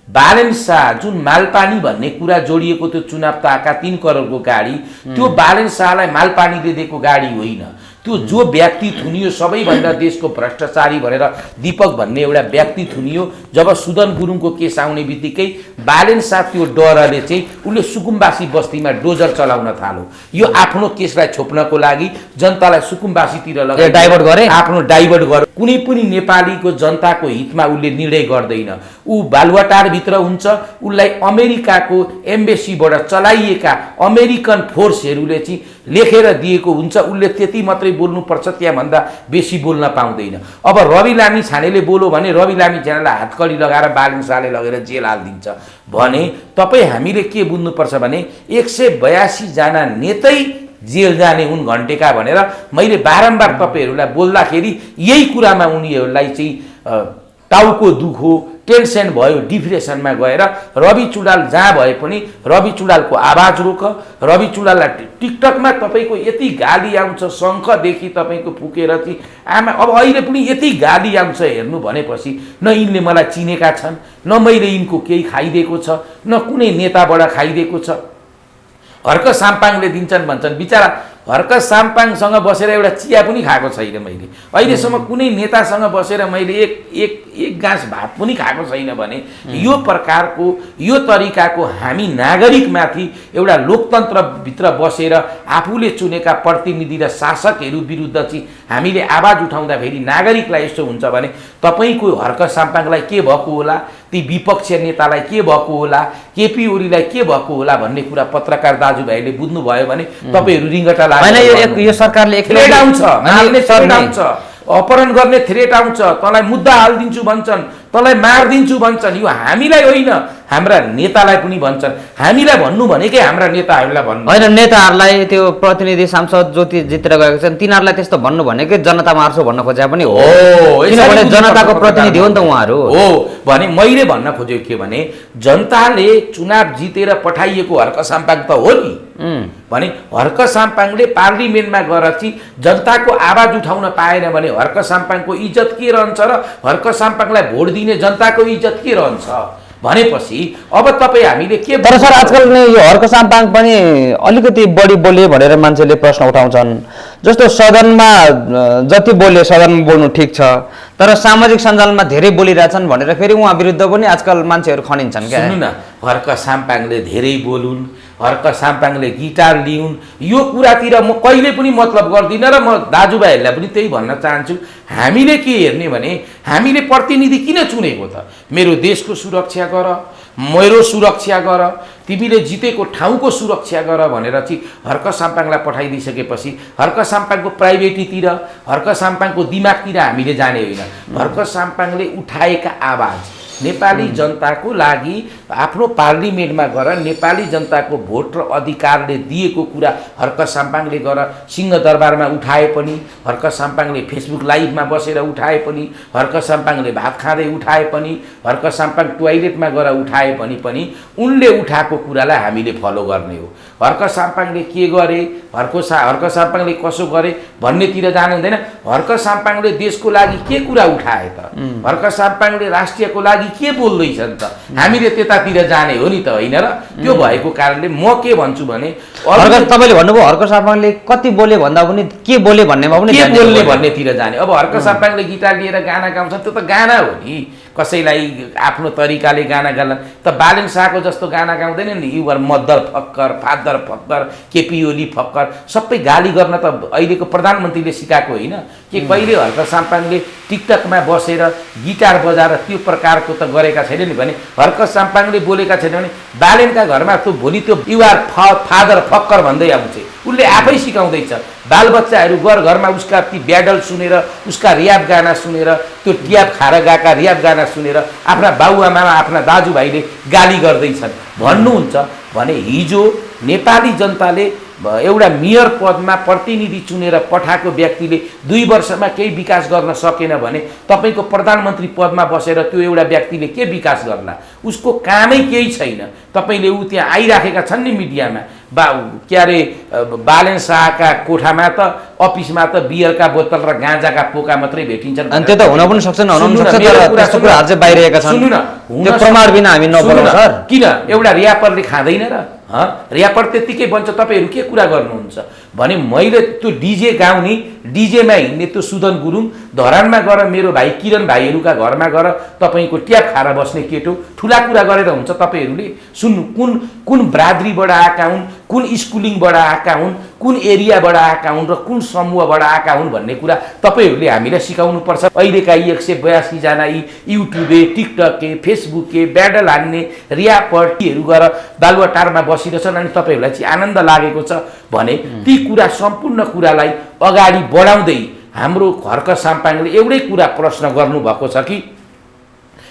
बालेन शाह जुन मालपानी भन्ने कुरा जोडिएको त्यो चुनाव ताका 3 करोडको गाडी, त्यो बालेन शाहलाई मालपानीले दिएको गाडी होइन। त्यो जो व्यक्ति थुनियो सबैभन्दा देशको भ्रष्टाचारी भनेर दीपक भन्ने एउटा व्यक्ति थुनियो। जब सुदन गुरुङको केस आउने बित्तिकै बालेन शाह त्यो डरले चाहिँ उसले सुकुम्बासी बस्तीमा डोजर चलाउन थाल्यो। यो आफ्नो केसलाई छोप्नको लागि जनतालाई सुकुम्बासीतिर लगाएर डाइभर्ट गरे, आफ्नो डाइभर्ट गर्यो। कुनै पनि नेपालीको जनताको हितमा उसले निर्णय गर्दैन। ऊ बालुवाटारभित्र हुन्छ, उसलाई अमेरिकाको एम्बेसीबाट चलाइएका अमेरिकन फोर्सहरूले चाहिँ लेखेर दिएको हुन्छ। उसले त्यति मात्रै बोल्नुपर्छ, त्यहाँभन्दा बेसी बोल्न पाउँदैन। अब रवि लामी छानेले बोल्यो भने रवि लामी छानेलाई हातकडी लगाएर बालेन शाहले लगेर जेल हालिदिन्छ भने तपाईँ हामीले के बुझ्नुपर्छ भने 182 जना नेतै जेल जाने हुन् घन्टेका भनेर मैले बारम्बार तपाईँहरूलाई बोल्दाखेरि यही कुरामा उनीहरूलाई चाहिँ टाउको दुखो, टेन्सन भयो, डिप्रेसनमा गएर रवि चुडाल जहाँ भए पनि रवि चुडालको आवाज रोक। रवि चुडाललाई टिकटकमा तपाईँको यति गाली आउँछ, शङ्खदेखि तपाईँको फुकेर चाहिँ आमा अब अहिले पनि यति गाली आउँछ हेर्नु भनेपछि न यिनले मलाई चिनेका छन्, न मैले यिनको केही खाइदिएको छ, न कुनै नेताबाट खाइदिएको छ। हर्क साम्पाङले दिन्छन् भन्छन्, बिचरा हर्क साम्पाङसँग बसेर एउटा चिया पनि खाएको छैन मैले अहिलेसम्म। कुनै नेतासँग बसेर मैले एक गाँस भात पनि खाएको छैन भने यो प्रकारको यो तरिकाको हामी नागरिकमाथि एउटा लोकतन्त्रभित्र बसेर आफूले चुनेका प्रतिनिधि र शासकहरू विरुद्ध चाहिँ हामीले आवाज उठाउँदाखेरि नागरिकलाई यस्तो हुन्छ भने तपाईँको हर्क साम्पाङलाई के भएको होला, ती विपक्षी नेतालाई के भएको होला, केपी ओलीलाई के भएको होला भन्ने कुरा पत्रकार दाजुभाइले बुझ्नुभयो भने तपाईँहरू रिङ्गटा यो सरकारले थ्रेट आउँछ, अपहरण गर्ने थ्रेट आउँछ, तँलाई मुद्दा हालिदिन्छु भन्छन्, तँलाई मारिदिन्छु भन्छन्। यो हामीलाई होइन, हाम्रा नेतालाई पनि भन्छन्। हामीलाई भन्नु भनेकै हाम्रा नेताहरूलाई भन्नु होइन। नेताहरूलाई त्यो प्रतिनिधि सांसद ज्योति जितेर गएको छन् तिनीहरूलाई त्यस्तो भन्नु भनेकै जनता मार्छु भन्न खोजे पनि हो, किनभने जनताको प्रतिनिधि हो नि त उहाँहरू। हो भने मैले भन्न खोजेको के भने जनताले चुनाव जितेर पठाइएको हर्क साम्पाङ त हो नि, भने हर्क साम्पाङले पार्लिमेन्टमा गएर चाहिँ जनताको आवाज उठाउन पाएन भने हर्क साम्पाङको इज्जत के रहन्छ र हर्क साम्पाङलाई भोट दिने जनताको इज्जत के रहन्छ भनेपछि अब तपाईँ हामीले के तर सर आजकल नै यो हर्क साम्पाङ पनि अलिकति बढी बोले भनेर मान्छेले प्रश्न उठाउँछन्। जस्तो सदनमा जति बोले सदनमा बोल्नु ठिक छ, तर सामाजिक सञ्जालमा धेरै बोलिरहेछन् भनेर फेरि उहाँ विरुद्ध पनि आजकल मान्छेहरू खनिन्छन् क्या। सुन्नु न, हर्क साम्पाङले धेरै बोलुन्, हर्क साम्पाङले गिटार लिउन्, यो कुरातिर म कहिले पनि मतलब गर्दिनँ र म दाजुभाइहरूलाई पनि त्यही भन्न चाहन्छु। हामीले के हेर्ने भने हामीले प्रतिनिधि किन चुनेको त? मेरो देशको सुरक्षा गर, मेरो सुरक्षा गर, तिमीले जितेको ठाउँको सुरक्षा गर भनेर चाहिँ हर्क साम्पाङलाई पठाइदिइसकेपछि हर्क साम्पाङको प्राइभेटीतिर, हर्क साम्पाङको दिमागतिर हामीले जाने होइन। हर्क साम्पाङले उठाएका आवाज नेपाली जनताको लागि आफ्नो पार्लिमेन्टमा गएर नेपाली जनताको भोट र अधिकारले दिएको कुरा हर्क साम्पाङले गएर सिंहदरबारमा उठाए पनि, हर्क साम्पाङले फेसबुक लाइभमा बसेर उठाए पनि, हर्क साम्पाङले भात खाँदै उठाए पनि, हर्क साम्पाङ टोयलेटमा गएर उठाए पनि उनले उठाएको कुरालाई हामीले फलो गर्ने हो। हर्क साम्पाङले के गरे, हर्क साम्पाङले कसो गरे भन्नेतिर जानु हुँदैन। हर्क साम्पाङले देशको लागि के कुरा उठाए त? हर्क साम्पाङले राष्ट्रियको लागि के बोल्दैछन् त? हामीले त्यतातिर जाने हो नि त, होइन र? त्यो भएको कारणले म के भन्छु भने तपाईँले भन्नुभयो हर्क साम्पाङले कति बोले भन्दा पनि के बोले भन्नेमा पनि के बोल्ने भन्नेतिर जाने। अब हर्क साम्पाङले गिटार लिएर गाना गाउँछन्, त्यो त गाना हो नि, कसैलाई आफ्नो तरिकाले गाना गाउँला। त बालेन शाहको जस्तो गाना गाउँदैन नि, your mother fucker, father fucker, KP Oli fucker, सबै गाली गर्न त अहिलेको प्रधानमन्त्रीले सिकाएको होइन कि कहिले हर्क साम्पाङले टिकटकमा बसेर गिटार बजाएर त्यो प्रकारको त गरेका छैन नि। भने हर्क साम्पाङले बोलेका छैन भने बालेनका घरमा त्यो भोलि त्यो युआर फादर फक्कर भन्दै आउँछ, उसले आफै सिकाउँदैछ। बालबच्चाहरू घरमा उसका ती ब्याडल सुनेर, उसका रियाब गाना सुनेर, त्यो ट्याप खाएर गएका रियाब गाना सुनेर आफ्ना बाबुआमा, आफ्ना दाजुभाइले गाली गर्दैछन् भन्नुहुन्छ भने हिजो नेपाली जनताले एउटा मेयर पदमा प्रतिनिधि चुनेर पठाएको व्यक्तिले 2 वर्षमा केही विकास गर्न सकेन भने तपाईँको प्रधानमन्त्री पदमा बसेर त्यो एउटा व्यक्तिले के विकास गर्ला? उसको कामै केही छैन। तपाईँले ऊ त्यहाँ आइराखेका छन् नि मिडियामा, के अरे बालेन शाहका कोठामा त अफिसमा त बियरका बोतल र गाँजाका पोका मात्रै भेटिन्छन्। अनि त्यो त हुन पनि सक्छ, नहुन पनि सक्छ, तर त्यस्तो कुराहरू चाहिँ बाहिरिएका छन्। सुन्नु न, त्यो प्रमाण बिना हामी नबोलौँ सर। किन एउटा र्यापरले खाँदैन र? र्यापर त्यत्तिकै बन्छ, तपाईँहरू के कुरा गर्नुहुन्छ भने मैले त्यो डिजे गाउने, डिजेमा हिँड्ने त्यो सुदन गुरुङ धरानमा गएर मेरो भाइ किरण भाइहरूका घरमा गएर तपाईँको ट्याप खाएर बस्ने केटो ठुला कुरा गरेर हुन्छ? तपाईँहरूले सुन्नु, कुन ब्रादरीबाट आएका हुन्, कुन स्कुलिङबाट आएका हुन्, कुन एरियाबाट आएका हुन् र कुन समूहबाट आएका हुन् भन्ने कुरा तपाईँहरूले हामीलाई सिकाउनुपर्छ। अहिलेका 182 जना यी युट्युबे, टिकटके, फेसबुके, ब्याडल हान्ने रियापटीहरू गएर बालुवाटारमा बसिरहेछन् अनि तपाईँहरूलाई चाहिँ आनन्द लागेको छ भने ती कुरा सम्पूर्ण कुरालाई अगाडि बढाउँदै हाम्रो हर्क साम्पाङले एउटै कुरा प्रश्न गर्नुभएको छ कि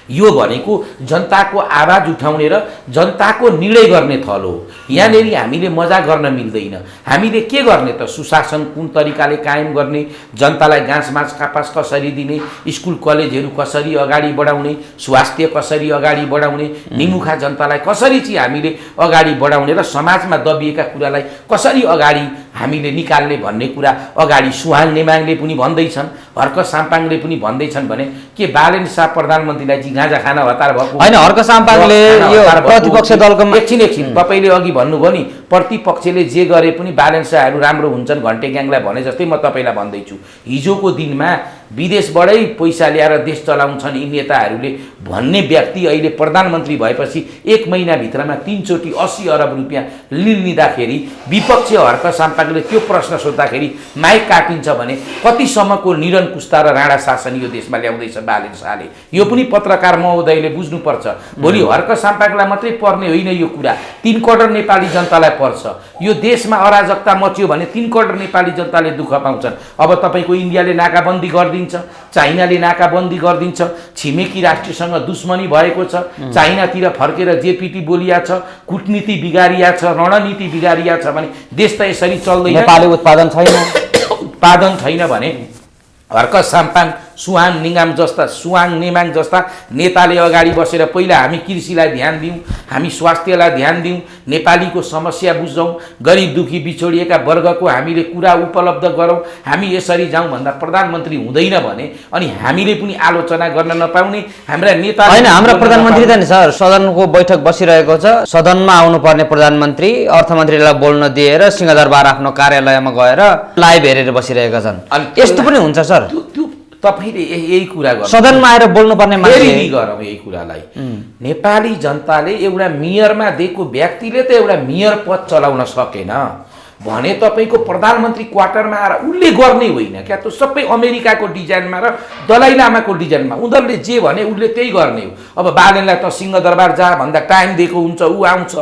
यो भनेको जनताको आवाज उठाउने र जनताको निर्णय गर्ने थल हो। यहाँनिर हामीले मजा गर्न मिल्दैन। हामीले के गर्ने त? सुशासन कुन तरिकाले कायम गर्ने, जनतालाई घाँसमास कापास कसरी दिने, स्कुल कलेजहरू कसरी अगाडि बढाउने, स्वास्थ्य कसरी अगाडि बढाउने, निमुखा जनतालाई कसरी चाहिँ हामीले अगाडि बढाउने र समाजमा दबिएका कुरालाई कसरी अगाडि हामीले निकाल्ने भन्ने कुरा अगाडि सुहाङ नेमाङले पनि भन्दैछन्, हर्क साम्पाङले पनि भन्दैछन् भने के बालेन शाह प्रधानमन्त्रीलाई चाहिँ गाँजा खान हतार भएको होइन? हर्क साम्पाङले यो प्रतिपक्ष दलको एकछिन तपाईँले अघि भन्नुभयो नि प्रतिपक्षले जे गरे पनि बालेन शाहहरू राम्रो हुन्छन् घन्टे ग्याङलाई भने जस्तै म तपाईँलाई भन्दैछु। हिजोको दिनमा विदेशबाटै पैसा ल्याएर देश चलाउँछन् यी नेताहरूले भन्ने व्यक्ति अहिले प्रधानमन्त्री भएपछि 1 महिनाभित्रमा 3 चोटि 80 अरब रुपियाँ लिँदाखेरि विपक्ष हर्क साम्पाङले त्यो प्रश्न सोद्धाखेरि माइक काटिन्छ भने कतिसम्मको निरङ्कुशता र राणा शासन यो देशमा ल्याउँदैछ बालेन शाहले? यो पनि पत्रकार महोदयले बुझ्नुपर्छ। भोलि हर्क साम्पाङलाई मात्रै पर्ने होइन यो कुरा, 3 करोड नेपाली जनतालाई पर्छ। यो देशमा अराजकता मच्यो भने 3 करोड नेपाली जनताले दुःख पाउँछन्। अब तपाईँको इन्डियाले नाकाबन्दी गरिदिन्छ, चाइनाले नाकाबन्दी गरिदिन्छ, छिमेकी राष्ट्रसँग दुश्मनी भएको छ, चाइनातिर फर्केर जेपीटी बोलिया छ, कूटनीति बिगारिया छ, रणनीति बिगारिया छ भने देश त यसरी चल्दैन। नेपाली उत्पादन छैन भने हर्क साम्पाङ सुहाङ नेमाङ जस्ता नेताले अगाडि बसेर पहिला हामी कृषिलाई ध्यान दिउँ, हामी स्वास्थ्यलाई ध्यान दिउँ, नेपालीको समस्या बुझौँ, गरिब दुखी बिछोडिएका वर्गको हामीले कुरा उपलब्ध गरौँ, हामी यसरी जाउँ भन्दा प्रधानमन्त्री हुँदैन भने अनि हामीले पनि आलोचना गर्न नपाउने हाम्रा नेता होइन। हाम्रो प्रधानमन्त्री त नि सर सदनको बैठक बसिरहेको छ, सदनमा आउनुपर्ने प्रधानमन्त्री अर्थमन्त्रीलाई बोल्न दिएर सिंहदरबार आफ्नो कार्यालयमा गएर लाइभ हेरेर बसिरहेका छन्। यस्तो पनि हुन्छ सर? तपाईले यही कुरा गर्नु, सदनमा आएर बोल्नुपर्ने मान्छे गरौँ यही कुरालाई। नेपाली जनताले एउटा मेयरमा दिएको व्यक्तिले त एउटा मेयर पद चलाउन सकेन भने तपाईँको प्रधानमन्त्री क्वार्टरमा आएर उसले गर्ने होइन क्या। त सबै अमेरिकाको डिजाइनमा र दलाई लामाको डिजाइनमा उनीहरूले जे भने उसले त्यही गर्ने हो। अब बालेनलाई त सिंहदरबार जा भन्दा टाइम दिएको हुन्छ, ऊ आउँछ,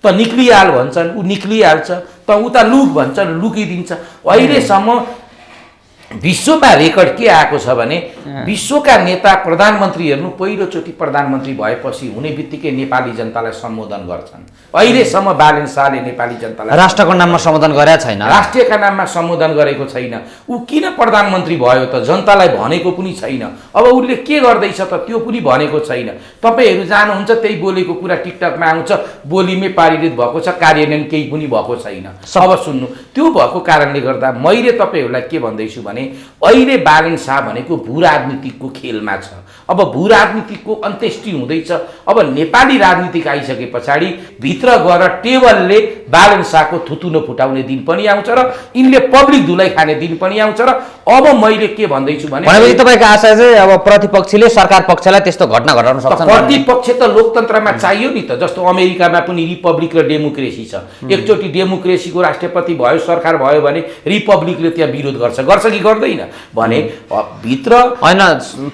त निक्लिहाल भन्छन् ऊ निक्लिहाल्छ, त उता लुक भन्छन् लुकिदिन्छ। अहिलेसम्म विश्वमा रेकर्ड के आएको छ भने विश्वका नेता प्रधानमन्त्री हेर्नु पहिलोचोटि प्रधानमन्त्री भएपछि हुने बित्तिकै नेपाली जनतालाई सम्बोधन गर्छन्। अहिलेसम्म बालेन शाहले नेपाली जनतालाई राष्ट्रको नाममा सम्बोधन गरेका छैन, राष्ट्रियका नाममा सम्बोधन गरेको छैन। ऊ किन प्रधानमन्त्री भयो त? जनतालाई भनेको पनि छैन। अब उसले के गर्दैछ त त्यो पनि भनेको छैन। तपाईँहरू जानुहुन्छ त्यही बोलेको कुरा टिकटकमा आउँछ, बोलीमै पारित भएको छ, कार्यान्वयन केही पनि भएको छैन। अब सुन्नु, त्यो भएको कारणले गर्दा मैले तपाईँहरूलाई के भन्दैछु भने अहिले बालेन शाह भनेको भू राजनीतिकको खेलमा छ। अब भू राजनीतिकको अन्त्येष्टि हुँदैछ। अब नेपाली राजनीतिक आइसके पछाडि भित्र गएर टेबलले बालेन शाहको थुतुनो फुटाउने दिन पनि आउँछ र यिनले पब्लिक धुलाई खाने दिन पनि आउँछ। र अब मैले के भन्दैछु भने तपाईँको आशा चाहिँ अब प्रतिपक्षले सरकार पक्षलाई त्यस्तो घटना घटाउन सक्छ? प्रतिपक्ष त लोकतन्त्रमा चाहियो नि त। जस्तो अमेरिकामा पनि रिपब्लिक र डेमोक्रेसी छ। एकचोटि डेमोक्रेसीको राष्ट्रपति भयो, सरकार भयो भने रिपब्लिकले त्यहाँ विरोध गर्छ कि गर्दैन भने भित्र होइन।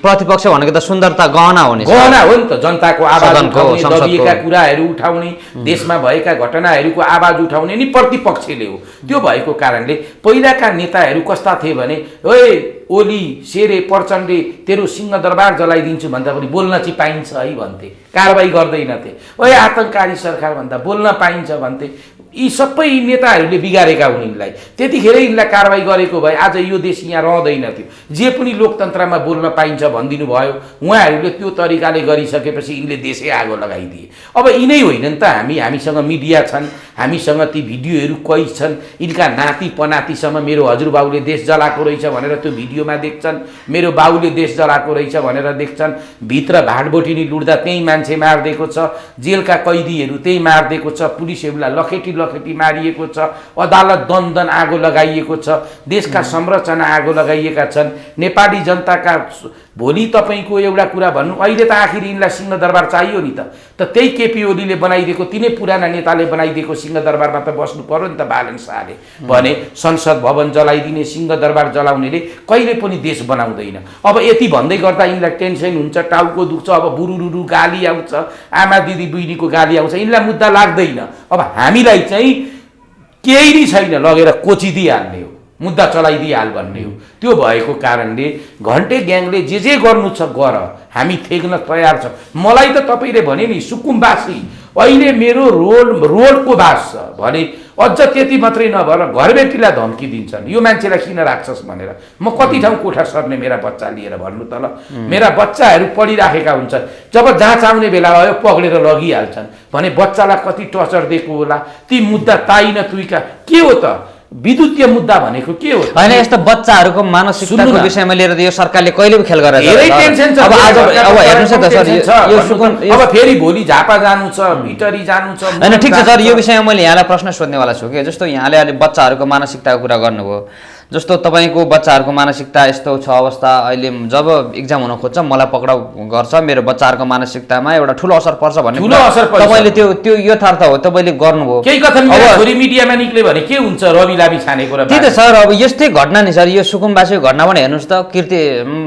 प्रतिपक्ष भनेको त सुन्दरता गहना हो नि, गहना हो नि त। जनताको आवाज उठाउने, दबिएका कुराहरू उठाउने, देशमा भएका घटनाहरूको आवाज उठाउने नि प्रतिपक्षले हो। त्यो भएको कारणले पहिलाका नेताहरू कस्ता थिए भने ओए ओली शेरे प्रचण्डले तेरो सिंहदरबार जलाइदिन्छु भन्दा पनि बोल्न चाहिँ पाइन्छ है भन्थे, कारबाही गर्दैनथे। ओए आतङ्ककारी सरकार भन्दा बोल्न पाइन्छ भन्थे। यी सबै नेताहरूले बिगारेका हुन् यिनलाई। त्यतिखेर यिनलाई कारबाही गरेको भए आज यो देश यहाँ रहँदैन थियो। जे पनि लोकतन्त्रमा बोल्न पाइन्छ भनिदिनु भयो। उहाँहरूले त्यो तरिकाले गरिसकेपछि यिनले देशै आगो लगाइदिए। अब यिनै होइनन् त हामीसँग मिडिया छन्, हामीसँग ती भिडियोहरू कैद छन्। यिनका नाति पनातिसम्म मेरो हजुरबाउले देश जलाएको रहेछ भनेर त्यो भिडियोमा देख्छन्, मेरो बाउले देश जलाएको रहेछ भनेर देख्छन्। भित्र भाटबोटिनी लुट्दा त्यही मान्छे मारिदिएको छ, जेलका कैदीहरू त्यही मारिदिएको छ, पुलिसहरूलाई लखेटी मारिएको छ, अदालत दन आगो लगाइएको छ, देशका संरचना आगो लगाइएका छन्। नेपाली जनताका भोलि तपाईँको एउटा कुरा भन्नु, अहिले त आखिर यिनलाई सिंहदरबार चाहियो नि त। त्यही केपी ओलीले बनाइदिएको, तिनै पुराना नेताले बनाइदिएको सिंहदरबारमा त बस्नु पर्यो नि त बालेन शाहले। भने संसद भवन जलाइदिने, सिंहदरबार जलाउनेले कहिले पनि देश बनाउँदैन। अब यति भन्दै गर्दा यिनलाई टेन्सन हुन्छ, टाउको दुख्छ, अब बुरुरुरु गाली आउँछ, आमा दिदी बहिनीको गाली आउँछ, यिनलाई मुद्दा लाग्दैन। अब हामीलाई चाहिँ केही नै छैन, लगेर कोचिदिइहाल्ने हो, मुद्दा चलाइदिइहाल भन्ने हो। त्यो भएको कारणले घन्टे ग्याङले जे गर्नु छ गर, हामी थेग्न तयार छ। मलाई त तपाईँले भने नि सुकुम्बासी अहिले मेरो रोडको बास छ भने अझ त्यति मात्रै नभएर घरबेटीलाई धम्की दिन्छन्, यो मान्छेलाई किन राख्छस् भनेर। म कति ठाउँ कोठा सर्ने मेरा बच्चा लिएर भन्नु त ल। मेरा बच्चाहरू पढिराखेका हुन्छन्, जब जाँच आउने बेला भयो पक्रेर लगिहाल्छन् भने बच्चालाई कति टर्चर दिएको होला। ती मुद्दा ताइन तुइका के हो त? विद्युतीय मुद्दा भनेको के हो? होइन, यस्तो बच्चाहरूको मानसिकताको विषयमा लिएर यो सरकारले कहिले पनि खेल गरेर धेरै टेन्सन छ। अब हेर्नुहोस् त सर, अब फेरि भोलि झापा जानु छ, भिटरी जानु छ। होइन ठिक छ सर, यो विषयमा मैले यहाँलाई प्रश्न सोध्नेवाला छु कि जस्तो यहाँले अहिले बच्चाहरूको मानसिकताको कुरा गर्नुभयो। जस्तो तपाईँको बच्चाहरूको मानसिकता यस्तो छ अवस्था, अहिले जब इक्जाम हुन खोज्छ मलाई पक्राउ गर्छ, मेरो बच्चाहरूको मानसिकतामा एउटा ठुलो असर पर्छ भन्ने ठुलो असर पर्छ। तपाईँले त्यो यथार्थ हो तपाईँले गर्नुभयो। केही कथन छोरी मिडियामा निक्ल्यो भने के हुन्छ? रवि लामी छानेको र त्यही त सर। अब यस्तै घटना नि सर, यो सुकुम्बासीको घटना पनि हेर्नुहोस् त, कीर्ति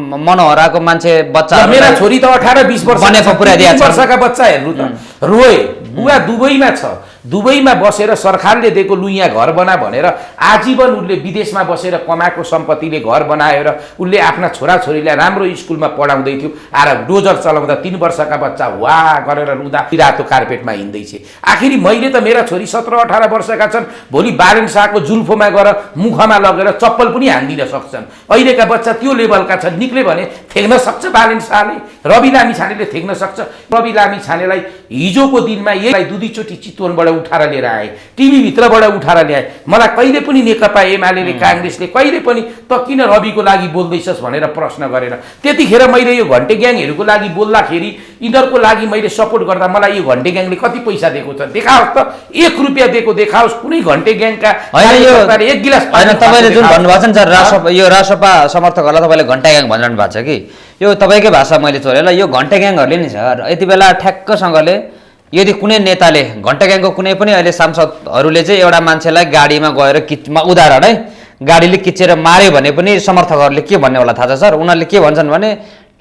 मनोहराको मान्छे बच्चा, मेरा छोरी त 18-20 वर्षका बच्चा हेर्नु त, रोए। बुवा दुबईमा छ, दुबईमा बसेर सरकारले दिएको लुइया घर बना भनेर आजीवन उसले विदेशमा बसेर कमाएको सम्पत्तिले घर बनाएर उसले आफ्ना छोराछोरीलाई राम्रो स्कुलमा पढाउँदै थियो आएर डोजर चलाउँदा 3 वर्षका बच्चा वा गरेर रुँदा रातो कार्पेटमा हिँड्दैछ। आखिरी मैले त मेरा छोरी 17-18 वर्षका छन्, भोलि बारेन शाहको जुल्फोमा गएर मुखमा लगेर चप्पल पनि हान्दिन सक्छन्। अहिलेका बच्चा त्यो लेभलका छन्, निक्ले भने थेग्न सक्छ बारेन शाहले, रवि लामिछानेले थेग्न सक्छ। रवि लामिछानेलाई हिजोको दिनमा यसलाई दुईचोटि चितवनबाट उठाएर लिएर आए, टिभी भित्रबाट उठाएर ल्याए। मलाई कहिले पनि नेकपा एमाले काङ्ग्रेसले कहिले पनि त किन रविको लागि बोल्दैछस् भनेर प्रश्न गरेर, त्यतिखेर मैले यो घन्टे ग्याङहरूको लागि बोल्दाखेरि यिनीहरूको लागि मैले सपोर्ट गर्दा मलाई यो घन्टे ग्याङले कति पैसा दिएको छ देखाओस् त, 1 रुपियाँ दिएको देखाओस्। कुनै घन्टे ग्याङका एक गिलास तपाईँले जुन भन्नुभएको छ नि सर, यो रासपा समर्थकहरूलाई तपाईँले घन्टा ग्याङ भनिरहनु भएको छ कि यो तपाईँकै भाषा मैले चोरेँ ल। यो घन्टा ग्याङहरूले नि सर यति बेला ठ्याक्कसँगले यदि कुनै नेताले घन्टा ग्याङको कुनै पनि अहिले सांसदहरूले चाहिँ एउटा मान्छेलाई गाडीमा गएर उदाहरण है गाडीले किचेर मार्यो भने पनि समर्थकहरूले के भन्ने होला थाहा छ सर? उनीहरूले के भन्छन् भने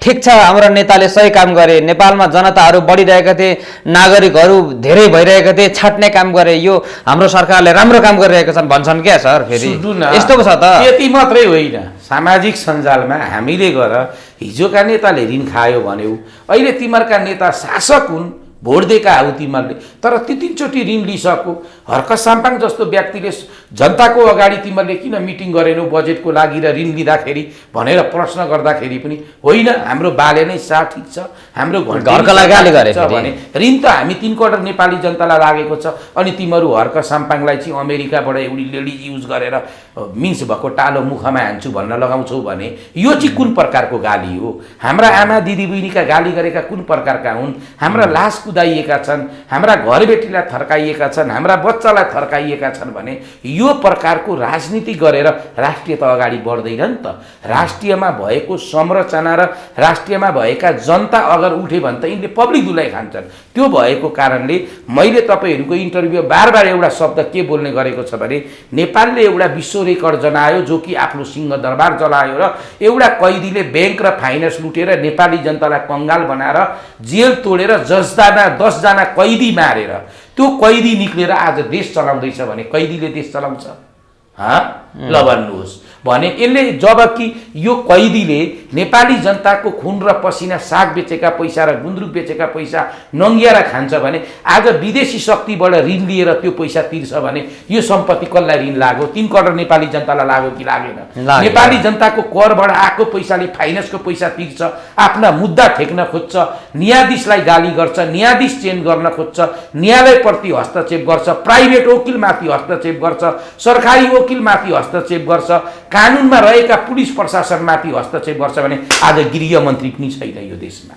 ठिक छ हाम्रो नेताले सही काम गरे, नेपालमा जनताहरू बढिरहेका थिए, नागरिकहरू धेरै भइरहेका थिए, छाट्ने काम गरे, यो हाम्रो सरकारले राम्रो काम गरिरहेका छन् भन्छन् क्या सर? फेरि यस्तो पो छ त। त्यति मात्रै होइन, सामाजिक सञ्जालमा हामीले गएर हिजोका नेताले ऋण खायो भन्यौ, अहिले तिमीहरूका नेता शासक हुन्, भोट दिएका हौ तिमीहरूले, तर तीनचोटि ऋण लिइसक्यो। हर्क साम्पाङ जस्तो व्यक्तिले जनताको अगाडि तिमीहरूले किन मिटिङ गरेनौ बजेटको लागि र ऋण लिँदाखेरि भनेर प्रश्न गर्दाखेरि पनि होइन हाम्रो बाले नै सा ठिक छ, हाम्रो घरका लागि गरे भने ऋण त हामी 3 करोड नेपाली जनतालाई लागेको छ। अनि तिमीहरू हर्क साम्पाङलाई चाहिँ अमेरिकाबाट एउटी लेडिज युज गरेर मिन्स भएको टालो मुखमा हान्छु भन्न लगाउँछौ भने यो चाहिँ कुन प्रकारको गाली हो? हाम्रा आमा दिदीबहिनीका गाली गरेका कुन प्रकारका हुन्? हाम्रा लास कुदाइएका छन्, हाम्रा घरबेटीलाई थर्काइएका छन्, हाम्रा बच्चालाई थर्काइएका छन् भने यो प्रकारको राजनीति गरेर राष्ट्रियता अगाडि बढ्दैन नि त। राष्ट्रियमा भएको संरचना र राष्ट्रियमा भएका जनता अगर उठे भने त यिनले पब्लिक दुलाई खान्छन्। त्यो भएको कारणले मैले तपाईँहरूको इन्टरभ्यू बार एउटा शब्द के बोल्ने गरेको छ भने नेपालले एउटा विश्व रेकर्ड जनायो जो कि आफ्नो सिंहदरबार जलायो र एउटा कैदीले ब्याङ्क र फाइनेन्स लुटेर नेपाली जनतालाई कङ्गाल बनाएर जेल तोडेर 10 जना कैदी मारेर त्यो कैदी निक्लेर आज देश चलाउँदैछ भने कैदीले देश चलाउँछ? ल भन्नुहोस् भने यसले जबकि यो कैदीले नेपाली जनताको खुन र पसिना साग बेचेका पैसा र गुन्द्रुक बेचेका पैसा नङ्गिएर खान्छ भने आज विदेशी शक्तिबाट ऋण लिएर त्यो पैसा तिर्छ भने यो सम्पत्ति कसलाई ऋण लाग्यो? 3 करोड नेपाली जनतालाई लाग्यो कि लागेन? नेपाली जनताको करबाट आएको पैसाले फाइनेन्सको पैसा तिर्छ, आफ्ना मुद्दा ठेक्न खोज्छ, न्यायाधीशलाई गाली गर्छ, न्यायाधीश चेन्ज गर्न खोज्छ, न्यायालयप्रति हस्तक्षेप गर्छ, प्राइभेट वकिलमाथि हस्तक्षेप गर्छ, सरकारी वकिलमाथि हस्तक्षेप गर्छ, कानुनमा रहेका पुलिस प्रशासनमाथि हस्तक्षेप गर्छ भने आज गृहमन्त्री पनि छैन यो देशमा।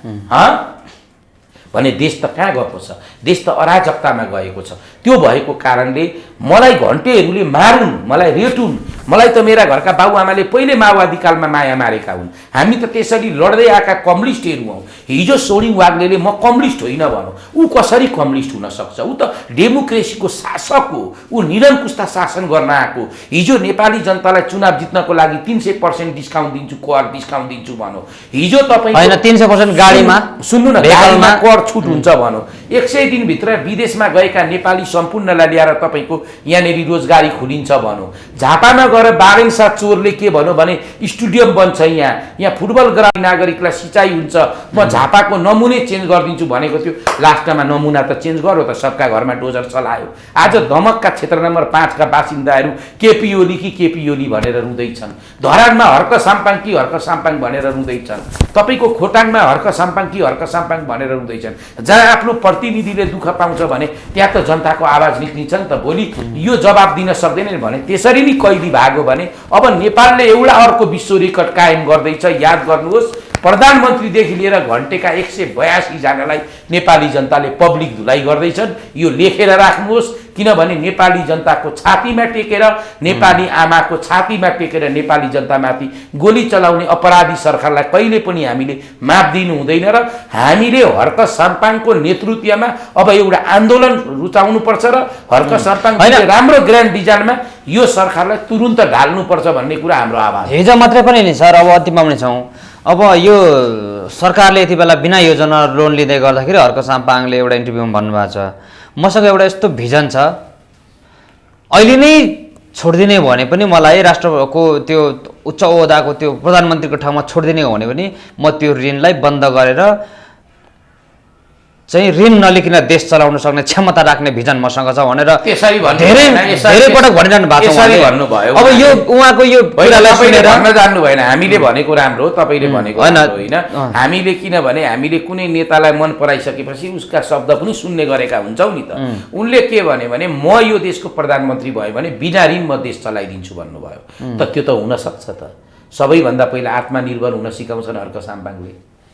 भने देश त कहाँ गएको छ? देश त अराजकतामा गएको छ। त्यो भएको कारणले मलाई घन्टेहरूले मारुन्, मलाई रेटुन्, मलाई त मेरा घरका बाबुआमाले पहिले माओवादी कालमा माया मारेका हुन्। हामी त त्यसरी लड्दै आएका कम्युनिस्टहरू हौँ। हिजो सोरिङ वाग्लेले म कम्युनिस्ट होइन भनौँ, ऊ कसरी कम्युनिस्ट हुन सक्छ? ऊ त डेमोक्रेसीको शासक हो, ऊ निरङ्कुशता शासन गर्न आएको। हिजो नेपाली जनतालाई चुनाव जित्नको लागि 300% डिस्काउन्ट दिन्छु, कर डिस्काउन्ट दिन्छु भनौँ। हिजो तपाईँ होइन 300% गाडीमा सुन्नु न, गाडीमा कर छुट हुन्छ भनौँ। 100 दिनभित्र विदेशमा गएका नेपाली सम्पूर्णलाई ल्याएर तपाईँको यहाँनिर रोजगारी खुलिन्छ भनौँ। झापामा गएर बारेन शाह चोरले के भन्यो भने स्टेडियम बन्छ, यहाँ फुटबल ग्राउन्ड नागरिकलाई सिँचाइ हुन्छ, म झापाको नमुने चेन्ज गरिदिन्छु भनेको थियो। लास्टमा नमुना त चेन्ज गर्यो त, सबका घरमा डोजर चलायो। आज दमकका क्षेत्र नम्बर 5 का बासिन्दाहरू केपी ओली कि केपी ओली भनेर रुँदैछन्। धरानमा हर्क साम्पाङ कि हर्क साम्पाङ भनेर रुँदैछन्। तपाईँको खोटाङमा हर्क साम्पाङ कि हर्क साम्पाङ भनेर रुँदैछन्। जहाँ आफ्नो प्रतिनिधिले दुःख पाउँछ भने त्यहाँ त जनताको आवाज निक्लिन्छ नि त। भोलि यो जवाब दिन सक्दैन भने त्यसरी नै कैदी भाग्यो भने अब नेपालले एउटा अर्को विश्व रेकर्ड कायम गर्दैछ। याद गर्नुहोस्, प्रधानमन्त्रीदेखि लिएर घन्टेका 182 जनालाई नेपाली जनताले पब्लिक धुलाइ गर्दैछन्। यो लेखेर राख्नुहोस्, किनभने नेपाली जनताको छातीमा टेकेर, नेपाली आमाको छातीमा टेकेर नेपाली जनतामाथि गोली चलाउने अपराधी सरकारलाई कहिले पनि हामीले माफ दिनु हुँदैन। र हामीले हर्क साम्पाङको नेतृत्वमा अब एउटा आन्दोलन रुचाउनुपर्छ र हर्क साम्पाङले राम्रो ग्रान्ड डिजाइनमा यो सरकारलाई तुरुन्त ढाल्नुपर्छ भन्ने कुरा हाम्रो आवाज। हिजो मात्रै पनि नि सर, अब अन्तिममा पनि छौँ। अब यो सरकारले यति बेला बिना योजना लोन लिँदै गर्दाखेरि हर्क साम्पाङले एउटा इन्टरभ्यूमा भन्नुभएको छ, मसँग एउटा यस्तो भिजन छ, अहिले नै छोडिदिने भने पनि मलाई राष्ट्रको त्यो उच्च ओहदाको त्यो प्रधानमन्त्रीको ठाउँमा छोडिदिने हो भने पनि म त्यो ऋणलाई बन्द गरेर चाहिँ ऋण नलिकन देश चलाउन सक्ने क्षमता राख्ने भिजन मसँग छ भनेर त्यसरी भन्नु धेरै धेरै पटक भनिरहनु भएको छ यसरी उहाँले। भन्नुभयो। अब यो उहाँको यो कुरालाई तपाईले सुनेर भन्न जान्नु भएन, हामीले भनेको राम्रो हो, तपाईले भनेको होइन। राम्रो होइन। हामीले किनभने हामीले कुनै नेतालाई मन पराइसकेपछि उसका शब्द पनि सुन्ने गरेका हुन्छौँ नि त। उनले के भने म यो देशको प्रधानमन्त्री भयो भने बिना ऋण म देश चलाइदिन्छु भन्नुभयो। त त्यो त हुन सक्छ त। सबैभन्दा पहिला आत्मनिर्भर हुन सिकाउँछन् हर्क साम्पाङले,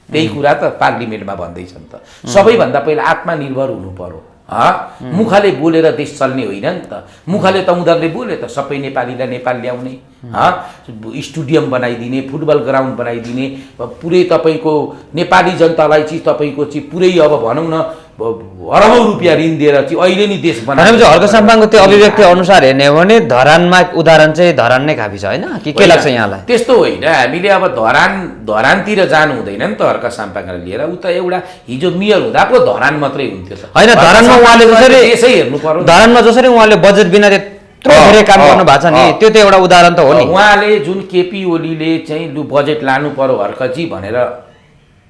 त्यही कुरा त पार्लिमेन्टमा भन्दैछन् त। सबैभन्दा पहिला आत्मनिर्भर हुनु पर्यो। मुखले बोलेर देश चल्ने होइन नि त। मुखले त उनीहरूले बोले त सबै नेपालीलाई नेपाल ल्याउने, स्टेडियम बनाइदिने, फुटबल ग्राउन्ड बनाइदिने, पुरै तपाईँको नेपाली जनतालाई चाहिँ तपाईँको चाहिँ पुरै अब भनौँ न अरबौँ रुपियाँ ऋण दिएर चाहिँ अहिले नि देश भनेपछि हर्क साम्पाङको त्यो अभिव्यक्ति अनुसार हेर्ने हो भने धरानमा उदाहरण चाहिँ धरान नै काफी छ होइन? के लाग्छ यहाँलाई? त्यस्तो होइन, हामीले अब धरानतिर जानु हुँदैन नि त हर्क साम्पाङलाई लिएर। ऊ त एउटा हिजो मेयर हुँदा पो धरान मात्रै हुन्थ्यो त होइन। धरानमा उहाँले जसरी त्यसै हेर्नु पर्यो। धरानमा जसरी उहाँले बजेट बिना त्यत्रो धेरै काम गर्नु भएको छ नि, त्यो त एउटा उदाहरण त हो नि। उहाँले जुन केपी ओलीले चाहिँ लु बजेट लानु पर्यो हर्कजी भनेर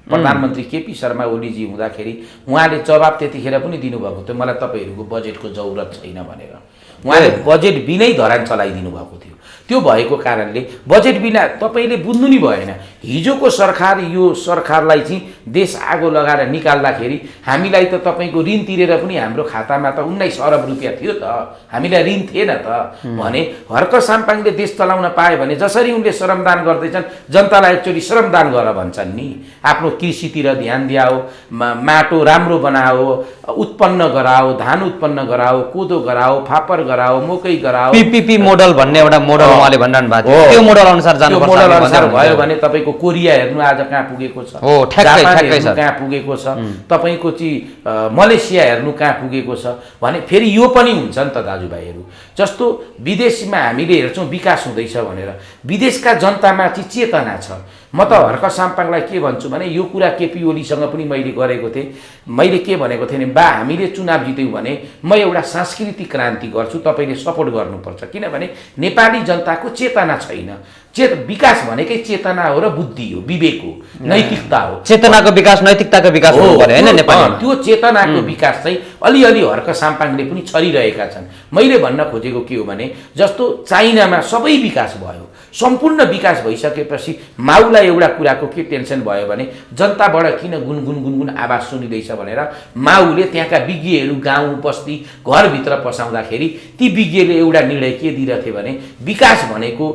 प्रधानमन्त्री केपी शर्मा ओलीजी हुँदाखेरि उहाँले जवाब त्यतिखेर पनि दिनुभएको थियो, मलाई तपाईँहरूको बजेटको जरुरत छैन भनेर। उहाँले बजेट बिनै धरान चलाइदिनु भएको थियो। त्यो भएको कारणले बजेट बिना तपाईँले बुझ्नु नि भएन। हिजोको सरकार यो सरकारलाई चाहिँ देश आगो लगाएर निकाल्दाखेरि हामीलाई त तपाईँको ऋण तिरेर पनि हाम्रो खातामा त 19 अरब रुपियाँ थियो त, हामीलाई ऋण थिएन त भने हर्क साम्पाङले देश चलाउन पाए भने जसरी उनले श्रमदान गर्दैछन् जनतालाई एकचोटि श्रमदान गर भन्छन् नि। आफ्नो कृषितिर ध्यान दियाओ, माटो राम्रो बनाओ, उत्पन्न गराओ, धान उत्पन्न गराओ, कोदो गराओ, फापर गराओ, मकै गराओ। पीपीपी मोडल भन्ने एउटा मोडल उहाँले भनिरहनु भएको थियो, त्यो मोडल अनुसार जानुपर्छ। मोडल अनुसार भयो भने तपाईँको कोरिया हेर्नु आज कहाँ पुगेको छ, हो ठ्याक्कै ठ्याक्कै छ, कहाँ पुगेको छ, तपाईँको चाहिँ मलेसिया हेर्नु कहाँ पुगेको छ भने फेरि यो पनि हुन्छ नि त दाजुभाइहरू। जस्तो विदेशमा हामीले हेर्छौँ विकास हुँदैछ भनेर, विदेशका जनतामा चाहिँ चेतना छ। म त हर्क साम्पाङलाई के भन्छु भने यो कुरा केपी ओलीसँग पनि मैले गरेको थिएँ। मैले के भनेको थिएँ भने बा हामीले चुनाव जित्यौँ भने म एउटा सांस्कृतिक क्रान्ति गर्छु, तपाईँले सपोर्ट गर्नुपर्छ। किनभने नेपाली जनताको चेतना छैन। विकास भनेकै चेतना हो र बुद्धि हो, विवेक हो, नैतिकता हो। चेतनाको विकास नैतिकताको विकास हुनु पर्यो होइन नेपालमा। त्यो चेतनाको विकास चाहिँ अलिअलि हर्क साम्पाङले पनि छरिरहेका छन्। मैले भन्न खोजेको के हो भने जस्तो चाइनामा सबै विकास भयो, सम्पूर्ण विकास भइसकेपछि माउलाई एउटा कुराको के टेन्सन भयो भने जनताबाट किन गुनगुन गुनगुन आवाज सुनिँदैछ भनेर माउले त्यहाँका विज्ञहरू गाउँ बस्ती घरभित्र पसाउँदाखेरि ती विज्ञले एउटा निर्णय के दिइरहेथे भने विकास भनेको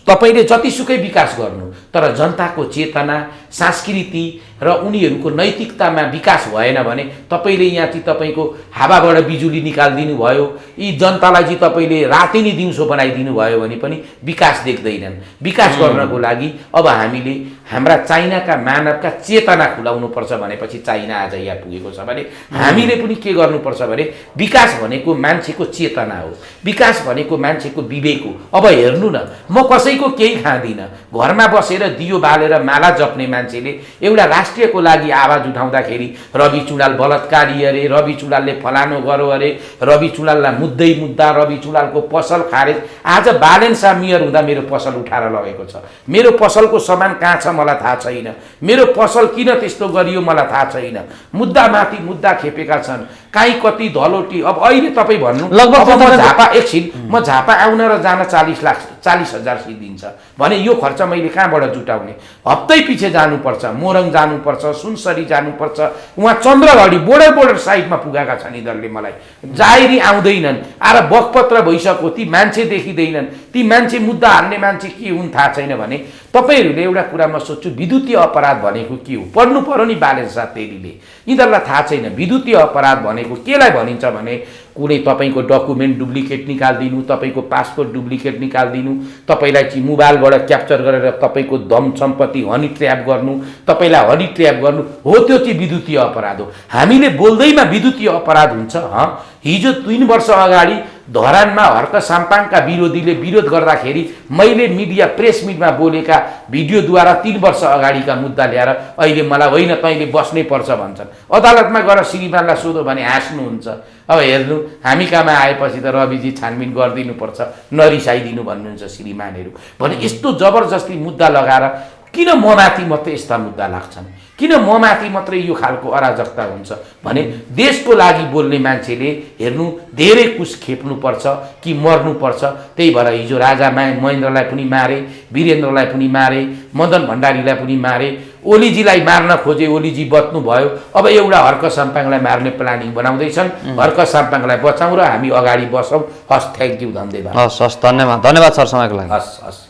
तपाईँले जतिसुकै विकास गर्नु तर जनताको चेतना, संस्कृति र उनीहरूको नैतिकतामा विकास भएन भने तपाईँले यहाँ चाहिँ तपाईँको हावाबाट बिजुली निकालिदिनु भयो, यी जनतालाई चाहिँ तपाईँले राति नै दिउँसो बनाइदिनु भयो भने पनि विकास देख्दैनन्। विकास गर्नको लागि अब हामीले हाम्रा चाइनाका मानवका चेतना खुलाउनुपर्छ भनेपछि चाइना आज यहाँ पुगेको छ भने हामीले पनि के गर्नुपर्छ भने विकास भनेको मान्छेको चेतना हो, विकास भनेको मान्छेको विवेक हो। अब हेर्नु न, म कसैको केही खाँदिनँ, घरमा बसेर दियो बालेर माला जप्ने मान्छेले एउटा राष्ट्रियको लागि आवाज उठाउँदाखेरि रवि चुडाल बलात्कारी अरे, रवि चुडालले फलानो गरो अरे, रवि चुडाललाई मुद्दा, रवि चुडालको पसल खारेज। आज बालेन शाह मेयर हुँदा मेरो पसल उठाएर लगेको छ, मेरो पसलको सामान कहाँ छ मलाई थाहा छैन, मेरो पसल किन त्यस्तो गरियो मलाई थाहा छैन। मुद्दामाथि मुद्दा खेपेका छन्, काहीँ कति धलोटी। अब अहिले तपाईँ भन्नु लगभग म झापा एकछिन म झापा आउन र जान 40,000 दिन्छ भने यो खर्च मैले कहाँबाट जुटाउने? हप्तै पछि जानुपर्छ, मोरङ जानुपर्छ, सुनसरी जानुपर्छ, उहाँ चन्द्रघडी बोर्डर साइडमा पुगेका छन् यिनीहरूले। मलाई जाहेरी आउँदैनन्, आएर बगपत्र भइसक्यो, ती मान्छे देखिँदैनन्, ती मान्छे मुद्दा हान्ने मान्छे के हुन् थाहा छैन भने तपाईँहरूले एउटा कुरा म सोध्छु, विद्युतीय अपराध भनेको के हो? पढ्नु पर्यो नि बालेन शाह तेलीले, यिनीहरूलाई थाहा छैन। विद्युतीय अपराध भनेको केलाई भनिन्छ भने कुनै तपाईँको डकुमेन्ट डुप्लिकेट निकालिदिनु, तपाईँको पासपोर्ट डुप्लिकेट निकालिदिनु, तपाईँलाई चाहिँ मोबाइलबाट क्याप्चर गरेर तपाईँको धन सम्पत्ति हनी ट्र्याप गर्नु, तपाईँलाई हनी ट्र्याप गर्नु हो, त्यो चाहिँ विद्युतीय अपराध हो। हामीले बोल्दैमा विद्युतीय अपराध हुन्छ। हिजो 3 वर्ष अगाडि धरानमा हर्क साम्पाङका विरोधीले विरोध गर्दाखेरि मैले मिडिया प्रेस मिटमा बोलेका भिडियोद्वारा 3 वर्ष अगाडिका मुद्दा ल्याएर अहिले मलाई होइन तैँले बस्नै पर्छ भन्छन्। अदालतमा गएर श्रीमानलाई सोधो भने हाँस्नुहुन्छ। अब हेर्नु हामी कहाँ आएपछि त रविजी छानबिन गरिदिनुपर्छ, नरिसाइदिनु भन्नुहुन्छ श्रीमानहरू भने यस्तो जबरजस्ती मुद्दा लगाएर किन म माथि मात्रै यस्ता मुद्दा लाग्छन्, किन म माथि मात्रै यो खालको अराजकता हुन्छ भने देशको लागि बोल्ने मान्छेले हेर्नु धेरै कुछ खेप्नुपर्छ कि मर्नुपर्छ। त्यही भएर हिजो राजा महेन्द्रलाई पनि मारे, वीरेन्द्रलाई पनि मारे, मदन भण्डारीलाई पनि मारे, ओलीजीलाई मार्न खोजे, ओलीजी बच्नु भयो। अब एउटा हर्क साम्पाङलाई मार्ने प्लानिङ बनाउँदैछन्। हर्क साम्पाङलाई बचाउँ र हामी अगाडि बसौँ। हस्, थ्याङ्क यू, धन्यवाद। हस्, धन्यवाद सर समयको लागि। हस् हस्।